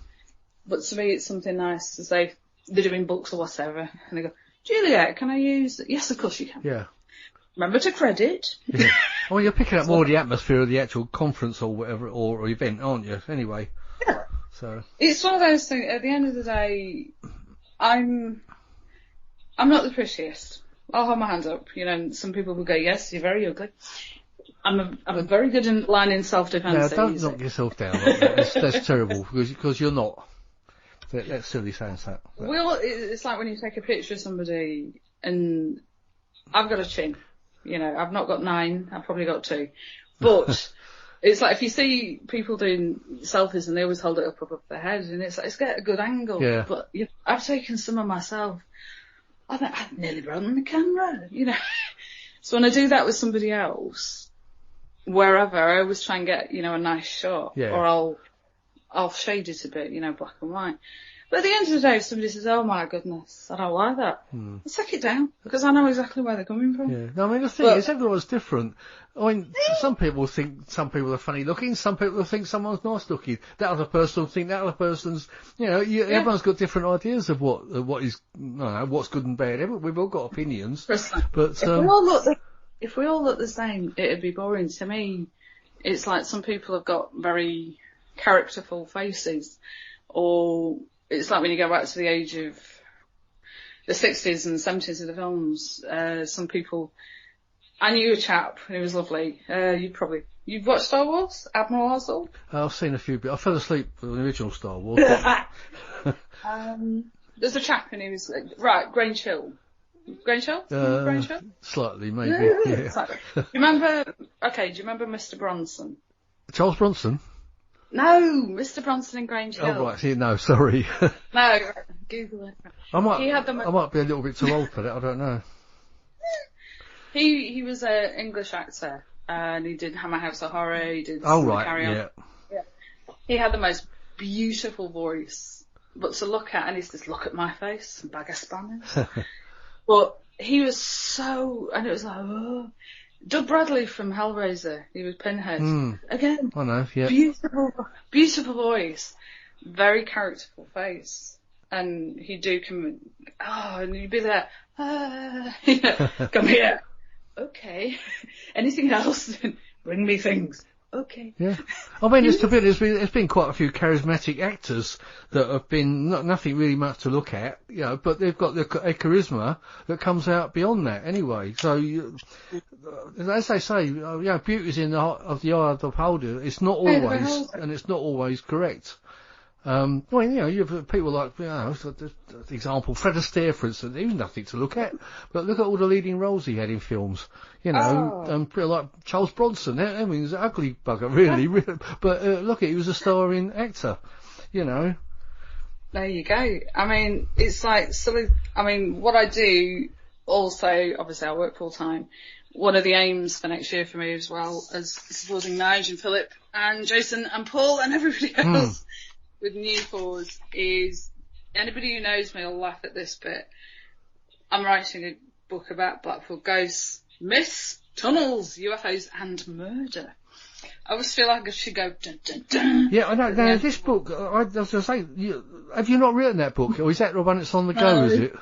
But to me, it's something nice to say, they're doing books or whatever. And they go, Juliette, can I use it? Yes, of course you can. Yeah. Remember to credit. Yeah. Well, you're picking up more of the atmosphere of the actual conference or whatever, or event, aren't you? Anyway. Yeah. So. It's one of those things, at the end of the day, I'm not the prettiest. I'll hold my hands up. You know, some people will go, yes, you're very ugly. I'm a very good in line in self-defense. No, don't knock yourself down like that. That's terrible, because you're not. That's silly saying that. Well, it's like when you take a picture of somebody, and I've got a chin. You know, I've not got 9, I've probably got 2. But it's like if you see people doing selfies and they always hold it up above their head, and it's like, it's get a good angle. Yeah. But I've taken some of myself. I think I've nearly broken the camera, you know. So when I do that with somebody else, wherever, I always try and get, you know, a nice shot. Yeah. Or I'll shade it a bit, you know, black and white. But at the end of the day, if somebody says, oh my goodness, I don't like that, I'll take it down, because I know exactly where they're coming from. Yeah. No, I mean, the thing is, everyone's different. I mean, some people think some people are funny looking, some people think someone's nice looking. That other person will think that other person's, you know, everyone's got different ideas of what is, I don't know, what's good and bad. We've all got opinions. But, if we all look the same, it'd be boring. To me, it's like some people have got very characterful faces, or it's like when you go back to the age of the 60s and 70s of the films, some people, I knew a chap who was lovely, you've watched Star Wars? Admiral Ozzel? I've seen a few bits. I fell asleep with the original Star Wars. There's a chap and he was, right, Grange Hill. Grange Hill? Grange Hill? Slightly, maybe, yeah. Slightly. Do you remember Mr. Bronson? Charles Bronson? No, Mr. Bronson in Grange Hill. Oh, right, no, sorry. No, Google it. I might be a little bit too old for that, I don't know. He was an English actor, and he did Hammer House of Horror, he did Carry On. Yeah. He had the most beautiful voice, but to look at, and he says, look at my face, bag of Spanish. But he was and it was like, oh. Doug Bradley from Hellraiser, he was Pinhead. Again, I know, yeah. Beautiful voice, very characterful face, and he'd do come, and you'd be there, come here, okay, anything else, bring me things, okay. Yeah, I mean, there's been quite a few charismatic actors that have been nothing really much to look at, you know, but they've got a charisma that comes out beyond that anyway. So, as they say, beauty's in the eye of the beholder. It's not always, and it's not always correct. Well, you know, you have people like, you know, the example, Fred Astaire, for instance, he was nothing to look at, but look at all the leading roles he had in films. You know, like Charles Bronson, I mean, he's an ugly bugger, really, but look, he was a starring actor, you know. There you go. I mean, it's like silly. I mean, what I do also, obviously I work full time. One of the aims for next year for me as well as supporting Nige and Philip and Jason and Paul and everybody else with New Fours is, anybody who knows me will laugh at this bit. I'm writing a book about Blackpool ghosts, myths, tunnels, UFOs and murder. I always feel like I should go dun dun dun. Yeah, I know. Now, this book, I was going to say, have you not written that book? Or is that the one that's on the go, is it?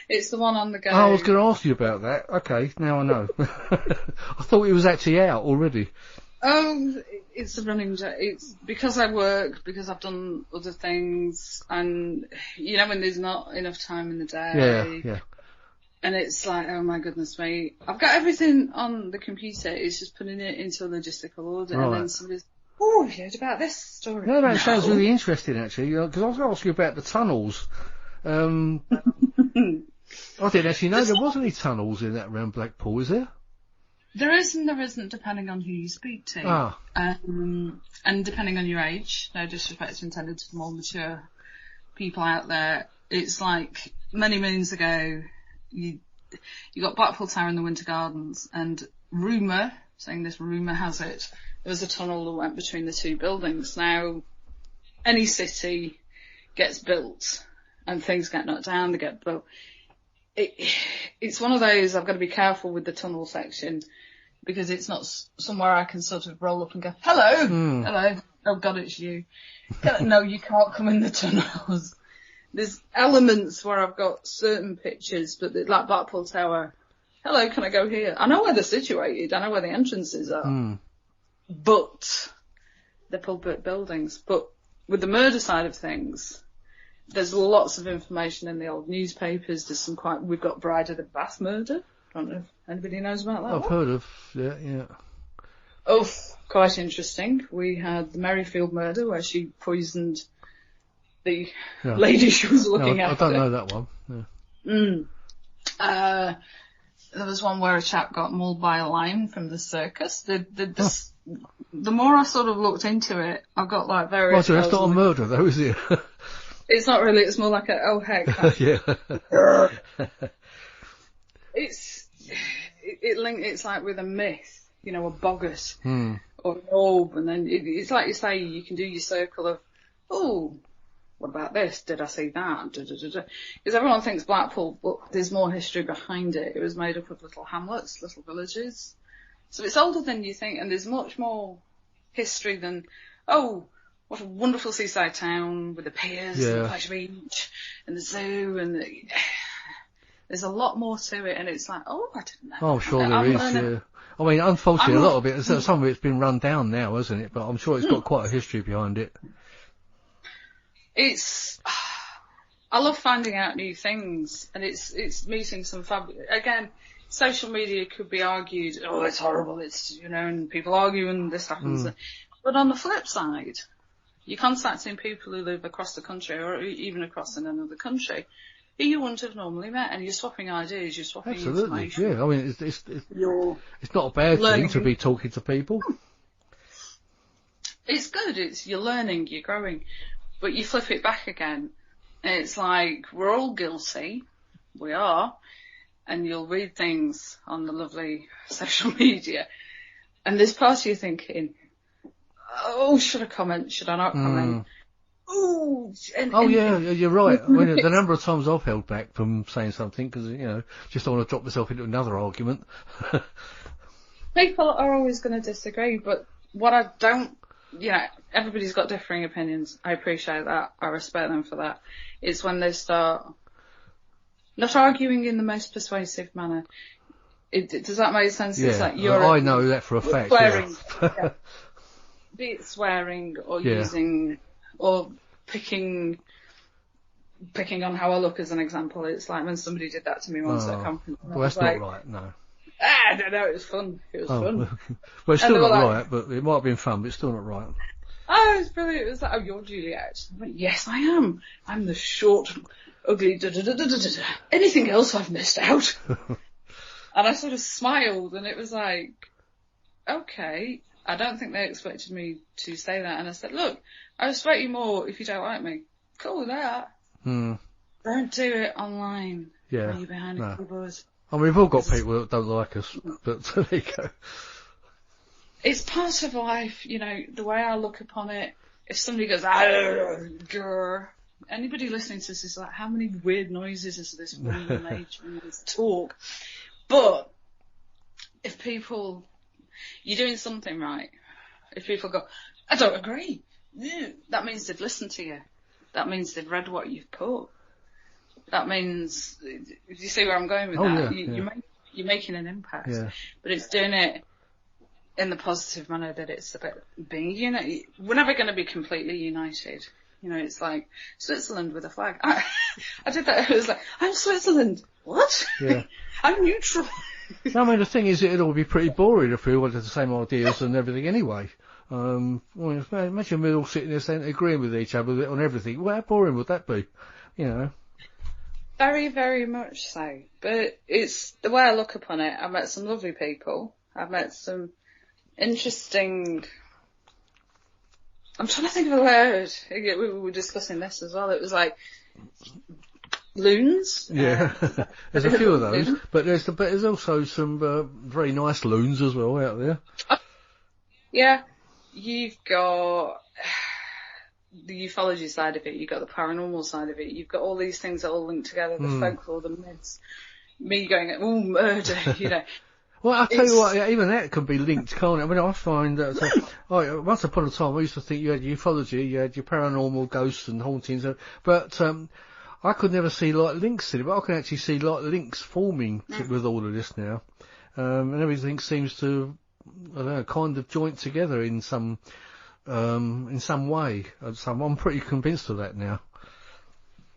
It's the one on the go. Oh, I was going to ask you about that. Okay, now I know. I thought it was actually out already. Oh, it's a running joke. It's because I work, because I've done other things, and, you know, when there's not enough time in the day. Yeah. And it's like, oh my goodness me, I've got everything on the computer, it's just putting it into a logistical order, and then somebody's, oh, have you heard about this story? No, that sounds really interesting, actually, because I was going to ask you about the tunnels. I didn't actually know there was any tunnels in that around Blackpool, is there? There is and there isn't, depending on who you speak to. And depending on your age, no disrespect intended to the more mature people out there. It's like, many moons ago, you got Blackpool Tower in the Winter Gardens, and rumour has it, there was a tunnel that went between the two buildings. Now, any city gets built, and things get knocked down, they get built. It's one of those, I've got to be careful with the tunnel section, because it's not somewhere I can sort of roll up and go, hello, hello, oh God, it's you. No, you can't come in the tunnels. There's elements where I've got certain pictures, but like Blackpool Tower, hello, can I go here? I know where they're situated, I know where the entrances are, but they're public buildings. But with the murder side of things, there's lots of information in the old newspapers. We've got Bride of the Bath murder. I don't know if anybody knows about that. I've heard of, yeah. Oh, quite interesting. We had the Merrifield murder, where she poisoned the lady she was looking after. I don't know that one. Yeah. There was one where a chap got mauled by a lion from the circus. The more I sort of looked into it, I got like various... Oh, so that's not a murder though, is it? It's not really, it's more like a, oh heck. Yeah. It's like with a myth, you know, a boggart or an orb, and then it's like you say, you can do your circle of, oh, what about this? Did I see that? Because everyone thinks Blackpool, but there's more history behind it. It was made up of little hamlets, little villages. So it's older than you think, and there's much more history than, oh, what a wonderful seaside town with the piers and the pleasure beach and the zoo, and there's a lot more to it, and it's like, oh, I didn't know. Oh, sure there is, yeah. I mean, unfortunately, a lot of it, some of it's been run down now, hasn't it? But I'm sure it's got quite a history behind it. I love finding out new things, and it's meeting some again, social media could be argued, oh, it's horrible, it's, you know, and people argue and this happens. But on the flip side, you're contacting people who live across the country, or even across in another country, who you wouldn't have normally met, and you're swapping ideas, you're swapping information. Yeah, I mean, it's not a bad thing to be talking to people. It's good, you're learning, you're growing. But you flip it back again, and it's like, we're all guilty, we are, and you'll read things on the lovely social media, and there's part of you thinking, oh, should I comment, should I not comment? Ooh, yeah, you're right. I mean, the number of times I've held back from saying something, because, you know, just don't want to drop myself into another argument. People are always going to disagree, but what I don't, everybody's got differing opinions. I appreciate that. I respect them for that. It's when they start not arguing in the most persuasive manner. Does that make sense? Yeah, it's like I know that for a fact. Swearing, be it swearing or using or picking on how I look as an example. It's like when somebody did that to me once at a conference. Well, that's not right. No. No, it was fun. It was fun. Well, it's still not right, but it might have been fun, but it's still not right. Oh, it was brilliant. It was like, oh, you're Juliette. I went, yes, I am. I'm the short, ugly, anything else I've missed out? And I sort of smiled, and it was like, okay, I don't think they expected me to say that. And I said, look, I respect you more if you don't like me. Cool with that. Don't do it online. Yeah. When you're behind a keyboard. I mean, we've all got people that don't like us, but there you go. It's part of life, you know, the way I look upon it. If somebody goes, grr, anybody listening to this is like, how many weird noises is this woman made during this talk? But if people, you're doing something right. If people go, I don't agree, that means they've listened to you. That means they've read what you've put. That means, you see where I'm going with that? You're making an impact. Yeah. But it's doing it in the positive manner that it's about being united. We're never going to be completely united. You know, it's like Switzerland with a flag. I did that. It was like, I'm Switzerland. What? Yeah. I'm neutral. I mean, the thing is, it'd all be pretty boring if we all had the same ideas and everything anyway. Well, imagine we all sitting there saying, agreeing with each other on everything. Well, how boring would that be? You know. Very, very much so. But it's the way I look upon it. I've met some lovely people. I've met some interesting... I'm trying to think of a word. We were discussing this as well. It was like loons. Yeah, there's a few of those, but there's also some very nice loons as well out there. Yeah, you've got the ufology side of it. You've got the paranormal side of it. You've got all these things that all link together. The folklore, the myths. Me going, oh, murder, you know. Well, I'll tell you what, even that can be linked, can't it? I mean, I find that, once upon a time, I used to think you had ufology, you had your paranormal ghosts and hauntings, but I could never see, like, links in it, but I can actually see, like, links forming with all of this now. And everything seems to, I don't know, kind of joint together in some way. I'm pretty convinced of that now.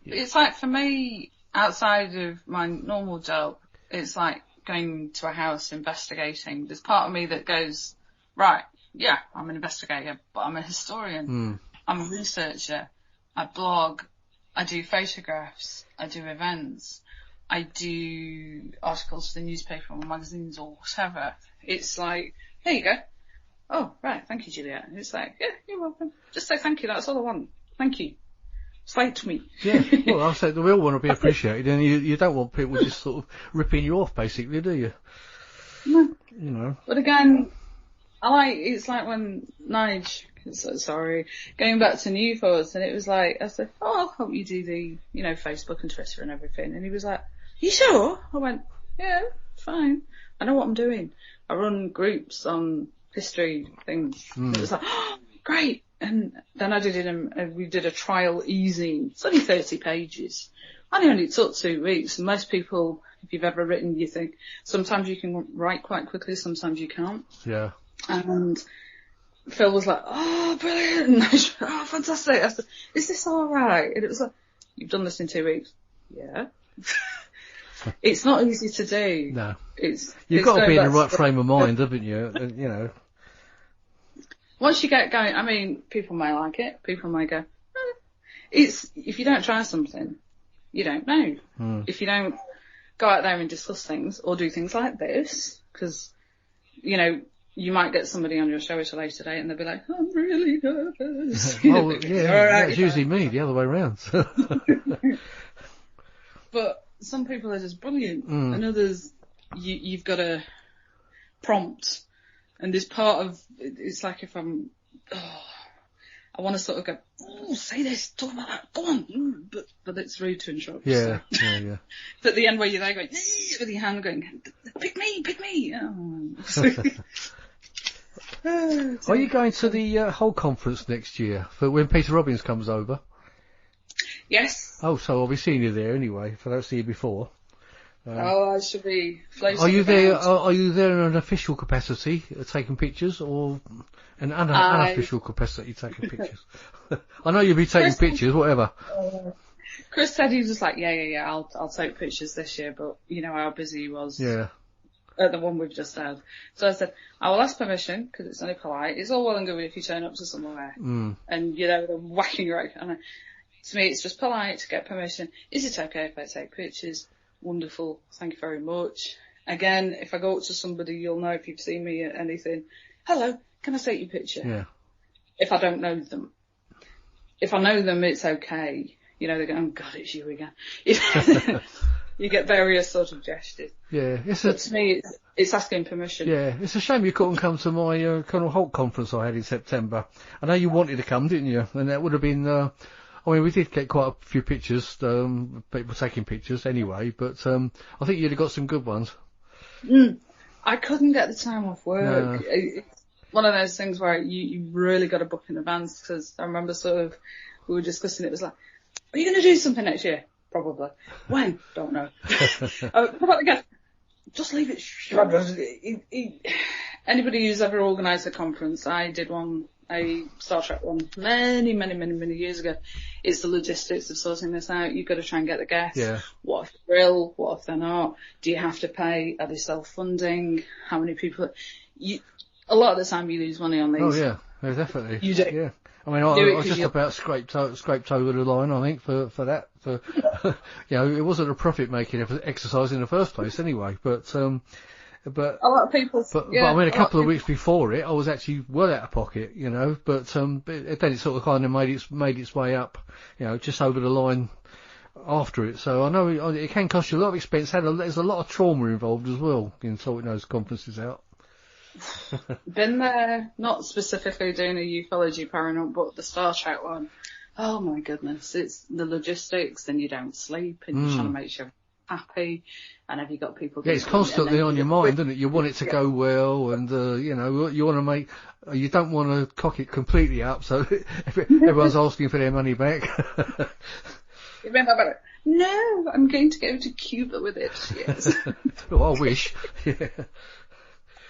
It's like, for me, outside of my normal job, it's like, going to a house investigating, there's part of me that goes, right, yeah, I'm an investigator, but I'm a historian. I'm a researcher. I blog. I do photographs. I do events. I do articles for the newspaper or magazines or whatever. It's like, there you go. Oh, right, thank you, Juliette. And it's like, yeah, you're welcome. Just say thank you, that's all I want. Thank you. Slate me. Yeah, well, I said we all want to be appreciated, and you don't want people just sort of ripping you off, basically, do you? No. You know. But again, it's like when Nige, sorry, going back to New Thoughts, and it was like, I said, oh, I'll help you do the, you know, Facebook and Twitter and everything. And he was like, you sure? I went, yeah, fine. I know what I'm doing. I run groups on history things. It was like, oh, great. And then we did a trial easing. It's only 30 pages. I only took 2 weeks. And most people, if you've ever written, you think sometimes you can write quite quickly, sometimes you can't. Yeah. And Phil was like, oh, brilliant. And I said, oh, fantastic. I said, is this all right? And it was like, you've done this in 2 weeks? Yeah. It's not easy to do. No. You've got to be in the right frame of mind, haven't you? You know. Once you get going, I mean, people may like it. People may go, it's, if you don't try something, you don't know. If you don't go out there and discuss things or do things like this, because, you know, you might get somebody on your show at a later date and they'll be like, I'm really nervous. Oh, yeah, that's usually me, the other way around. But some people are just brilliant, and others, you've got to prompt. And this part of, it's like if I want to sort of go, oh, say this, talk about that, go on, but it's rude to interrupt. Yeah, so. yeah. But at the end where you're there going, with your hand going, pick me. Oh. Are you going to the whole conference next year for when Peter Robbins comes over? Yes. Oh, so I'll be seeing you there anyway, if I don't see you before. I should be floating. Are you about. there? Are you there in an official capacity, taking pictures, or an unofficial capacity, taking pictures? I know you'll be taking pictures, whatever. Chris said he was just like, yeah, I'll take pictures this year, but you know how busy he was. Yeah. At the one we've just had. So I said, I will ask permission, because it's only polite. It's all well and good if you turn up to somewhere and you're there with a whacking rag. And to me, it's just polite to get permission. Is it okay if I take pictures? Wonderful. Thank you very much. Again, if I go up to somebody, you'll know if you've seen me at anything. Hello, can I take your picture? Yeah. If I don't know them. If I know them, it's okay. You know, they go, oh God, it's you again. You get various sort of gestures. Yeah. But to me, it's asking permission. Yeah. It's a shame you couldn't come to my Colonel Holt conference I had in September. I know you wanted to come, didn't you? And that would have been... I mean, we did get quite a few pictures, people taking pictures anyway, but I think you'd have got some good ones. I couldn't get the time off work. No. It's one of those things where you really got to book in advance, because I remember we were discussing it was like, are you going to do something next year? Probably. When? Don't know. Just leave it. Anybody who's ever organised a conference, I did one a Star Trek one many years ago. It's the logistics of sorting this out. You've got to try and get the guests. Yeah. What if they're ill? What if they're not? Do you have to pay? Are they self-funding? How many people? A lot of the time you lose money on these. Oh yeah, definitely. You do. Yeah. I mean, I was just about scraped over the line, I think, for that. It wasn't a profit-making exercise in the first place anyway, but a lot of people. But I mean, a couple of weeks before it, I was actually well out of pocket, but then it sort of kind of made its way up, just over the line after it. So I know it can cost you a lot of expense. There's a lot of trauma involved as well in sorting those conferences out. Been there, not specifically doing a ufology paranormal, but the Star Trek one. Oh my goodness, it's the logistics, and you don't sleep, and you're trying to make sure you're happy, and have you got people? Yeah, it's constantly on your mind, isn't it? You want it to go well, and you want to you don't want to cock it completely up, so everyone's asking for their money back. You remember about it? No, I'm going to go to Cuba with it. Yes. Oh, I wish. Yeah.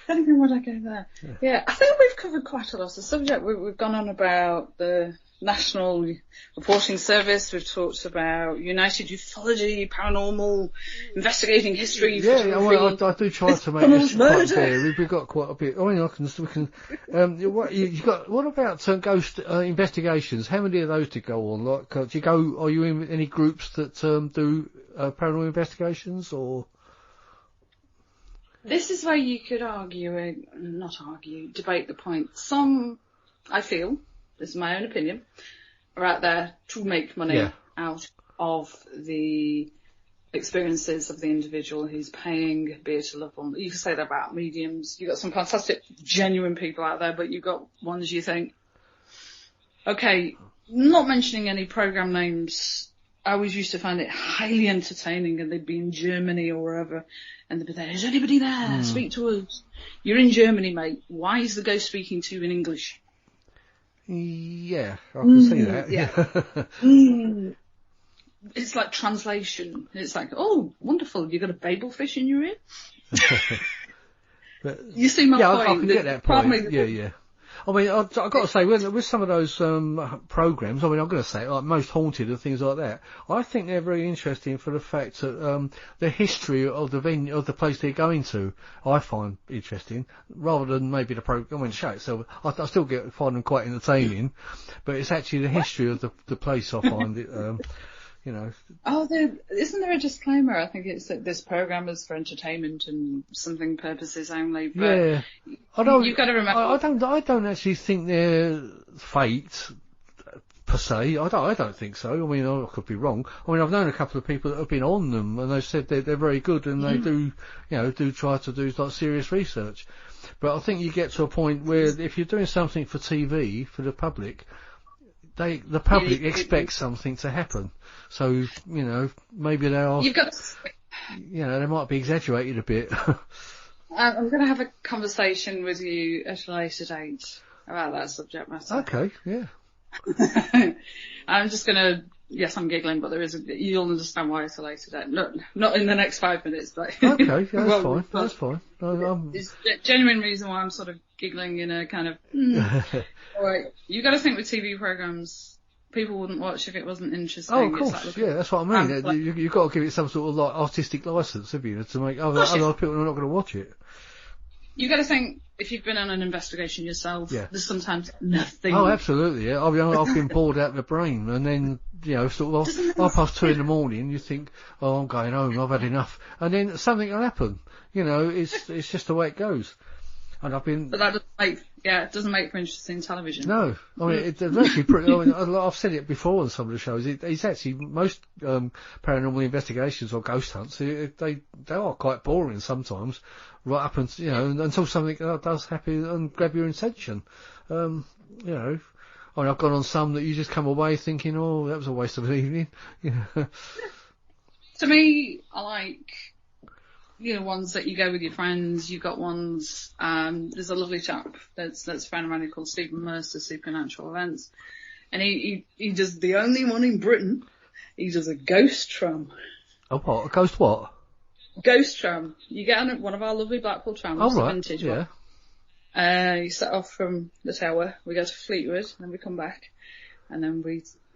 I don't even want to go there. Yeah, I think we've covered quite a lot of subject. We've gone on about the National Reporting Service. We've talked about United Ufology, Paranormal, Investigating History. Yeah, I do try to make this quite varied. We've got quite a bit. I mean, what about ghost investigations? How many of those do you go on? Like, are you in any groups that do paranormal investigations, or? This is where you could debate the point. Some, I feel, this is my own opinion, are out there to make money out of the experiences of the individual who's paying, be it a loved one. You can say that about mediums. You've got some fantastic, genuine people out there, but you've got ones you think, okay, not mentioning any program names, I always used to find it highly entertaining, and they'd be in Germany or wherever, and they'd be there, is anybody there? Speak to us. You're in Germany, mate. Why is the ghost speaking to you in English? Yeah, I can see that. Yeah. It's like translation. It's like, oh, wonderful, you got a babel fish in your ear? But, you see my point? Yeah, I can get that point. Yeah. I mean, I've got to say, with some of those programs, I mean, I'm going to say, like Most Haunted and things like that, I think they're very interesting for the fact that the history of the venue, of the place they're going to, I find interesting, rather than maybe the program. I mean, the show itself, I still find them quite entertaining, but it's actually the history of the place I find it. Oh, isn't there a disclaimer? I think it's that this program is for entertainment and something purposes only. But yeah, you've got to remember. I don't actually think they're faked per se. I don't think so. I mean, I could be wrong. I mean, I've known a couple of people that have been on them, and they've said they're very good, and they do try to do like serious research. But I think you get to a point where if you're doing something for TV for the public, the public expects something to happen. So, maybe they are, they might be exaggerated a bit. I'm going to have a conversation with you at a later date about that subject matter. Okay, yeah. I'm just going to, yes, I'm giggling, but you'll understand why it's a later date. Not in the next 5 minutes, but. Okay, yeah, that's fine. It's a genuine reason why I'm sort of giggling in a kind of, Alright, you got to think with TV programs, people wouldn't watch if it wasn't interesting. Oh, of course, that's what I mean. You've got to give it some sort of like artistic license, have you, to make other people are not going to watch it. You got to think, if you've been on an investigation yourself, there's sometimes nothing. Oh, absolutely, yeah. I've been bored out of the brain, and then, sort of 2:30 in the morning, you think, oh, I'm going home, I've had enough. And then something will happen. It's just the way it goes. And I've been. But that doesn't make for interesting television. No, I mean it's actually pretty. I've said it before on some of the shows. It's actually most paranormal investigations or ghost hunts. They are quite boring sometimes, right up until something does happen and grab your attention. I mean, I've gone on some that you just come away thinking, oh, that was a waste of an evening. To me, I like. Ones that you go with your friends. You've got ones, there's a lovely chap that's a friend of mine called Stephen Mercer, Supernatural Events. And he does the only one in Britain. He does a ghost tram. Oh, what? A ghost what? Ghost tram. You get on one of our lovely Blackpool trams, oh, right. vintage one. one. You set off from the tower, we go to Fleetwood, and then we come back, and then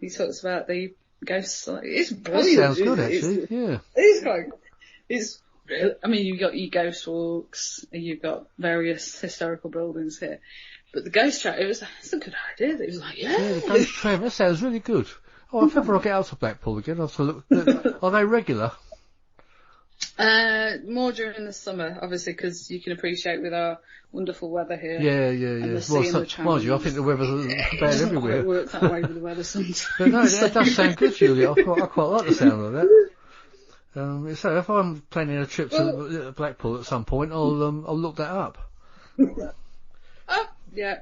he talks about the ghosts. It's brilliant. That sounds good, actually. Yeah. It's I mean, you've got your ghost walks, and you've got various historical buildings here. But the ghost track, it's a good idea. It was like, yeah. Yeah, the ghost track, that sounds really good. Oh, if ever I get out of Blackpool again, I'll have to look. Are they regular? More during the summer, obviously, because you can appreciate with our wonderful weather here. Yeah. Well, mind you, I think the weather's bad everywhere. It works that way with the weather sometimes. But no, that does sound good, Julia. I quite like the sound of that. So if I'm planning a trip to Blackpool at some point, I'll look that up. Oh, yeah.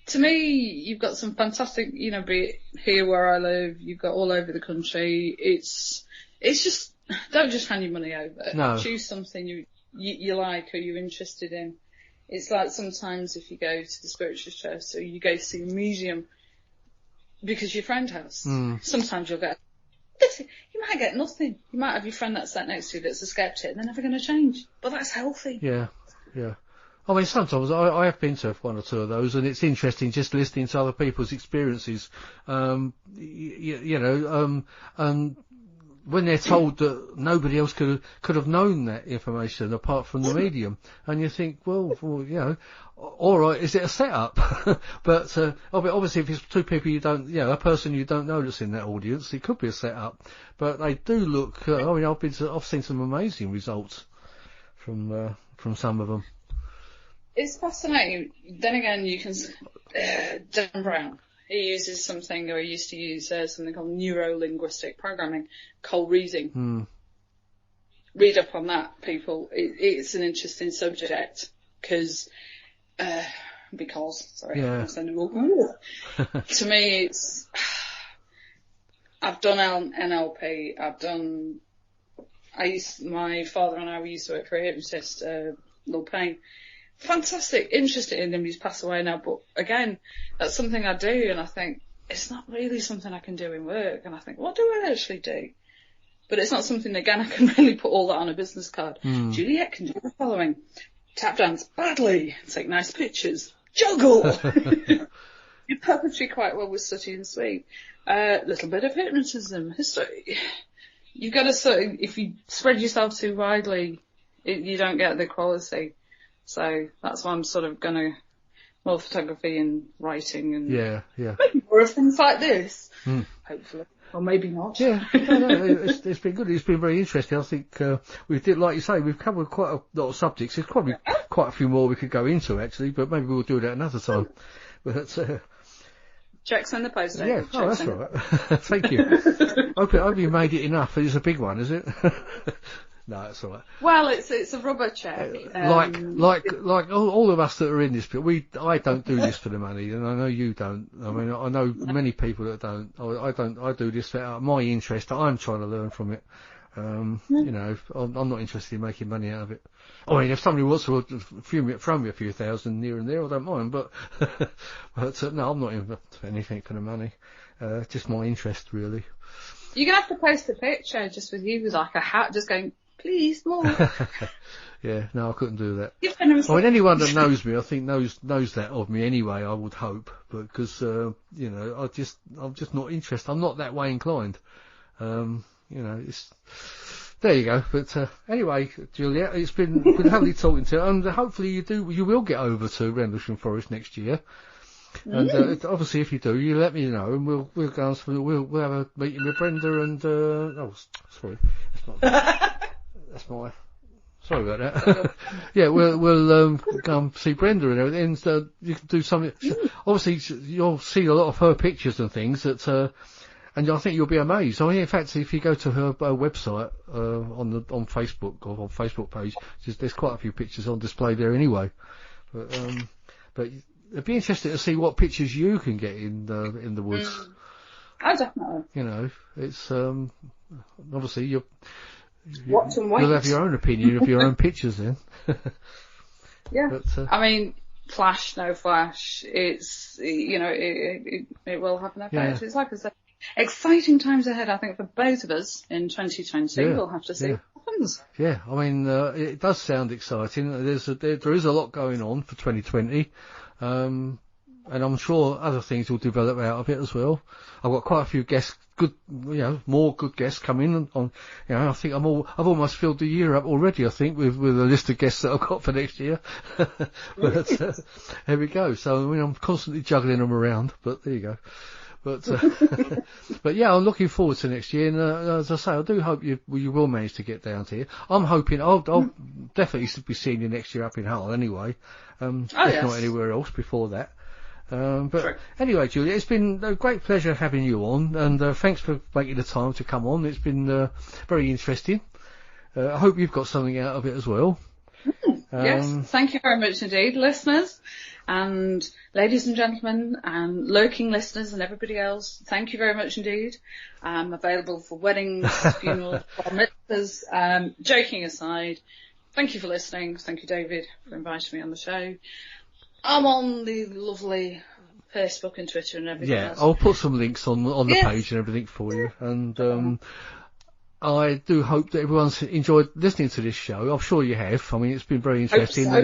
To me, you've got some fantastic, be it here where I live, you've got all over the country. It's just, don't just hand your money over. No. Choose something you like or you're interested in. It's like sometimes if you go to the spiritual church or you go to see a museum because your friend has. Sometimes you'll get, you might get nothing. You might have your friend that's sat next to you that's a skeptic and they're never going to change. But that's healthy. Yeah. I mean, sometimes I have been to one or two of those, and it's interesting just listening to other people's experiences. And when they're told that nobody else could have known that information apart from the medium, and you think, well, all right, is it a setup? But obviously, if it's two people you don't, a person you don't know that's in that audience, it could be a setup. But they do look. I've seen some amazing results from some of them. It's fascinating. Then again, you can Dan Brown. He uses something, or he used to use something called neuro-linguistic programming, cold reading. Read up on that, people. It's an interesting subject because I'm sending all. To me, it's. I've done NLP. My father and I used to work for a hypnotist, Lord Payne. Fantastic, interested in him. He's passed away now, but again, that's something I do, and I think it's not really something I can do in work. And I think, what do I actually do? But it's not something, again, I can really put all that on a business card. Juliette can do the following: tap dance badly, take nice pictures, juggle. You puppetry quite well with Sooty and Sweet. Little bit of hypnotism, history. You've got to if you spread yourself too widely, you don't get the quality. So that's why I'm sort of going to more photography and writing and maybe more of things like this, hopefully. Or maybe not. Yeah, it's been good. It's been very interesting. I think we did, like you say, we've covered quite a lot of subjects. There's probably quite a few more we could go into, actually, but maybe we'll do that another time. But checks in the post. Yeah, that's all right. Thank you. I hope you made it enough. It's a big one, is it? No, it's all right. Well, it's a rubber check. Like all of us that are in this, but I don't do this for the money, and I know you don't. I mean, I know many people that don't. I do this out of my interest. I'm trying to learn from it. I'm not interested in making money out of it. I mean, if somebody wants to throw me a few thousand here and there, I don't mind. But no, I'm not in for anything for the money. Just my interest, really. You're gonna have to post a picture just with you with like a hat, just going, please, more. Yeah, no, I couldn't do that. I mean, anyone that knows me, I think knows that of me anyway. I would hope, but because I'm just not interested. I'm not that way inclined. It's there you go. But anyway, Juliette, it's been lovely talking to you, and hopefully you will get over to Rendlesham Forest next year. And obviously, if you do, you let me know, and we'll go. We'll have a meeting with Brenda and sorry, that's my. Sorry about that. Yeah, we'll go and see Brenda and everything. And you can do something. Obviously, you'll see a lot of her pictures and things that, and I think you'll be amazed. I mean, in fact, if you go to her website on Facebook or on Facebook page, there's quite a few pictures on display there anyway. But it'd be interesting to see what pictures you can get in the woods. Oh, definitely. It's obviously you'll have your own opinion of your own pictures then. Yeah. But, I mean, flash, no flash. It's it will have an effect. Yeah. It's like I said, exciting times ahead. I think for both of us in 2020. We'll have to see what happens. Yeah, I mean, it does sound exciting. There is a lot going on for 2020. And I'm sure other things will develop out of it as well. I've got quite a few guests, more good guests coming on. I think I've almost filled the year up already, I think, with a list of guests that I've got for next year. But, here we go. So, I mean, I'm constantly juggling them around, but there you go. But, but yeah, I'm looking forward to next year. And, as I say, I do hope you will manage to get down to here. I'm hoping I'll definitely be seeing you next year up in Hull anyway. If not anywhere else before that. But anyway, Julia, it's been a great pleasure having you on, and thanks for making the time to come on. It's been very interesting. I hope you've got something out of it as well. Yes, thank you very much indeed, listeners, and ladies and gentlemen, and lurking listeners and everybody else. Thank you very much indeed. I'm available for weddings, funerals, bar mitzvahs. Joking aside, thank you for listening. Thank you, David, for inviting me on the show. I'm on the lovely Facebook and Twitter and everything else. I'll put some links on the page and everything for you. And I do hope that everyone's enjoyed listening to this show. I'm sure you have. I mean, it's been very interesting. So.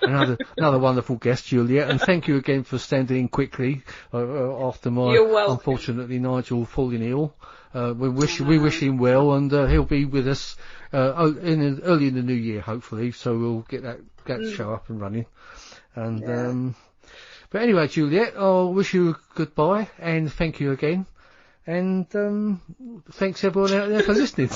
And another wonderful guest, Juliette. And thank you again for standing in quickly after my unfortunately Nigel falling ill. We wish him well, and he'll be with us early in the new year, hopefully. So we'll get that show up and running. And but anyway, Juliette, I'll wish you goodbye and thank you again. And thanks everyone out there for listening.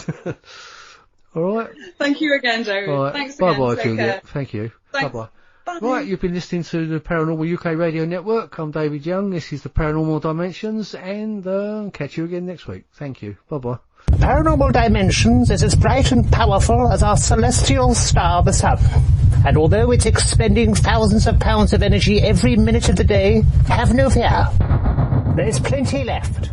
All right. Thank you again, David. Right. Thanks bye again. bye, Take Juliette. care. Thank you. Thanks. Bye bye. Bye. Right, you've been listening to the Paranormal UK Radio Network. I'm David Young. This is the Paranormal Dimensions, and catch you again next week. Thank you. Bye bye. Paranormal Dimensions is as bright and powerful as our celestial star, the sun. And although it's expending thousands of pounds of energy every minute of the day, have no fear. There's plenty left.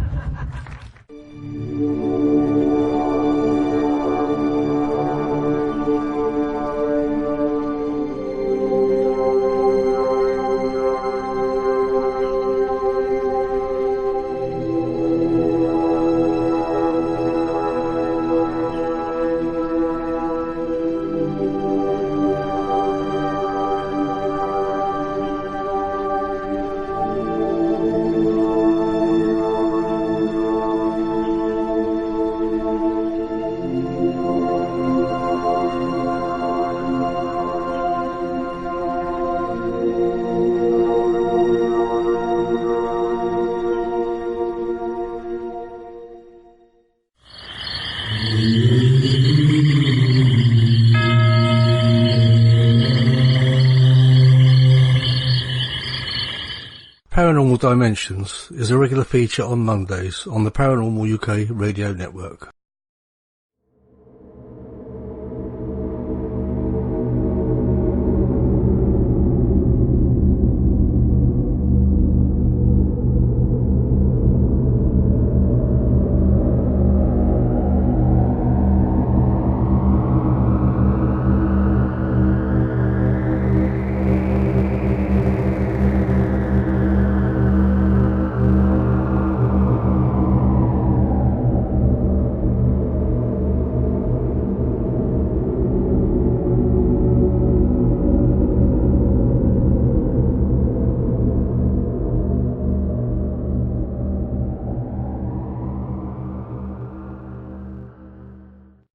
Paranormal Dimensions is a regular feature on Mondays on the Paranormal UK Radio Network.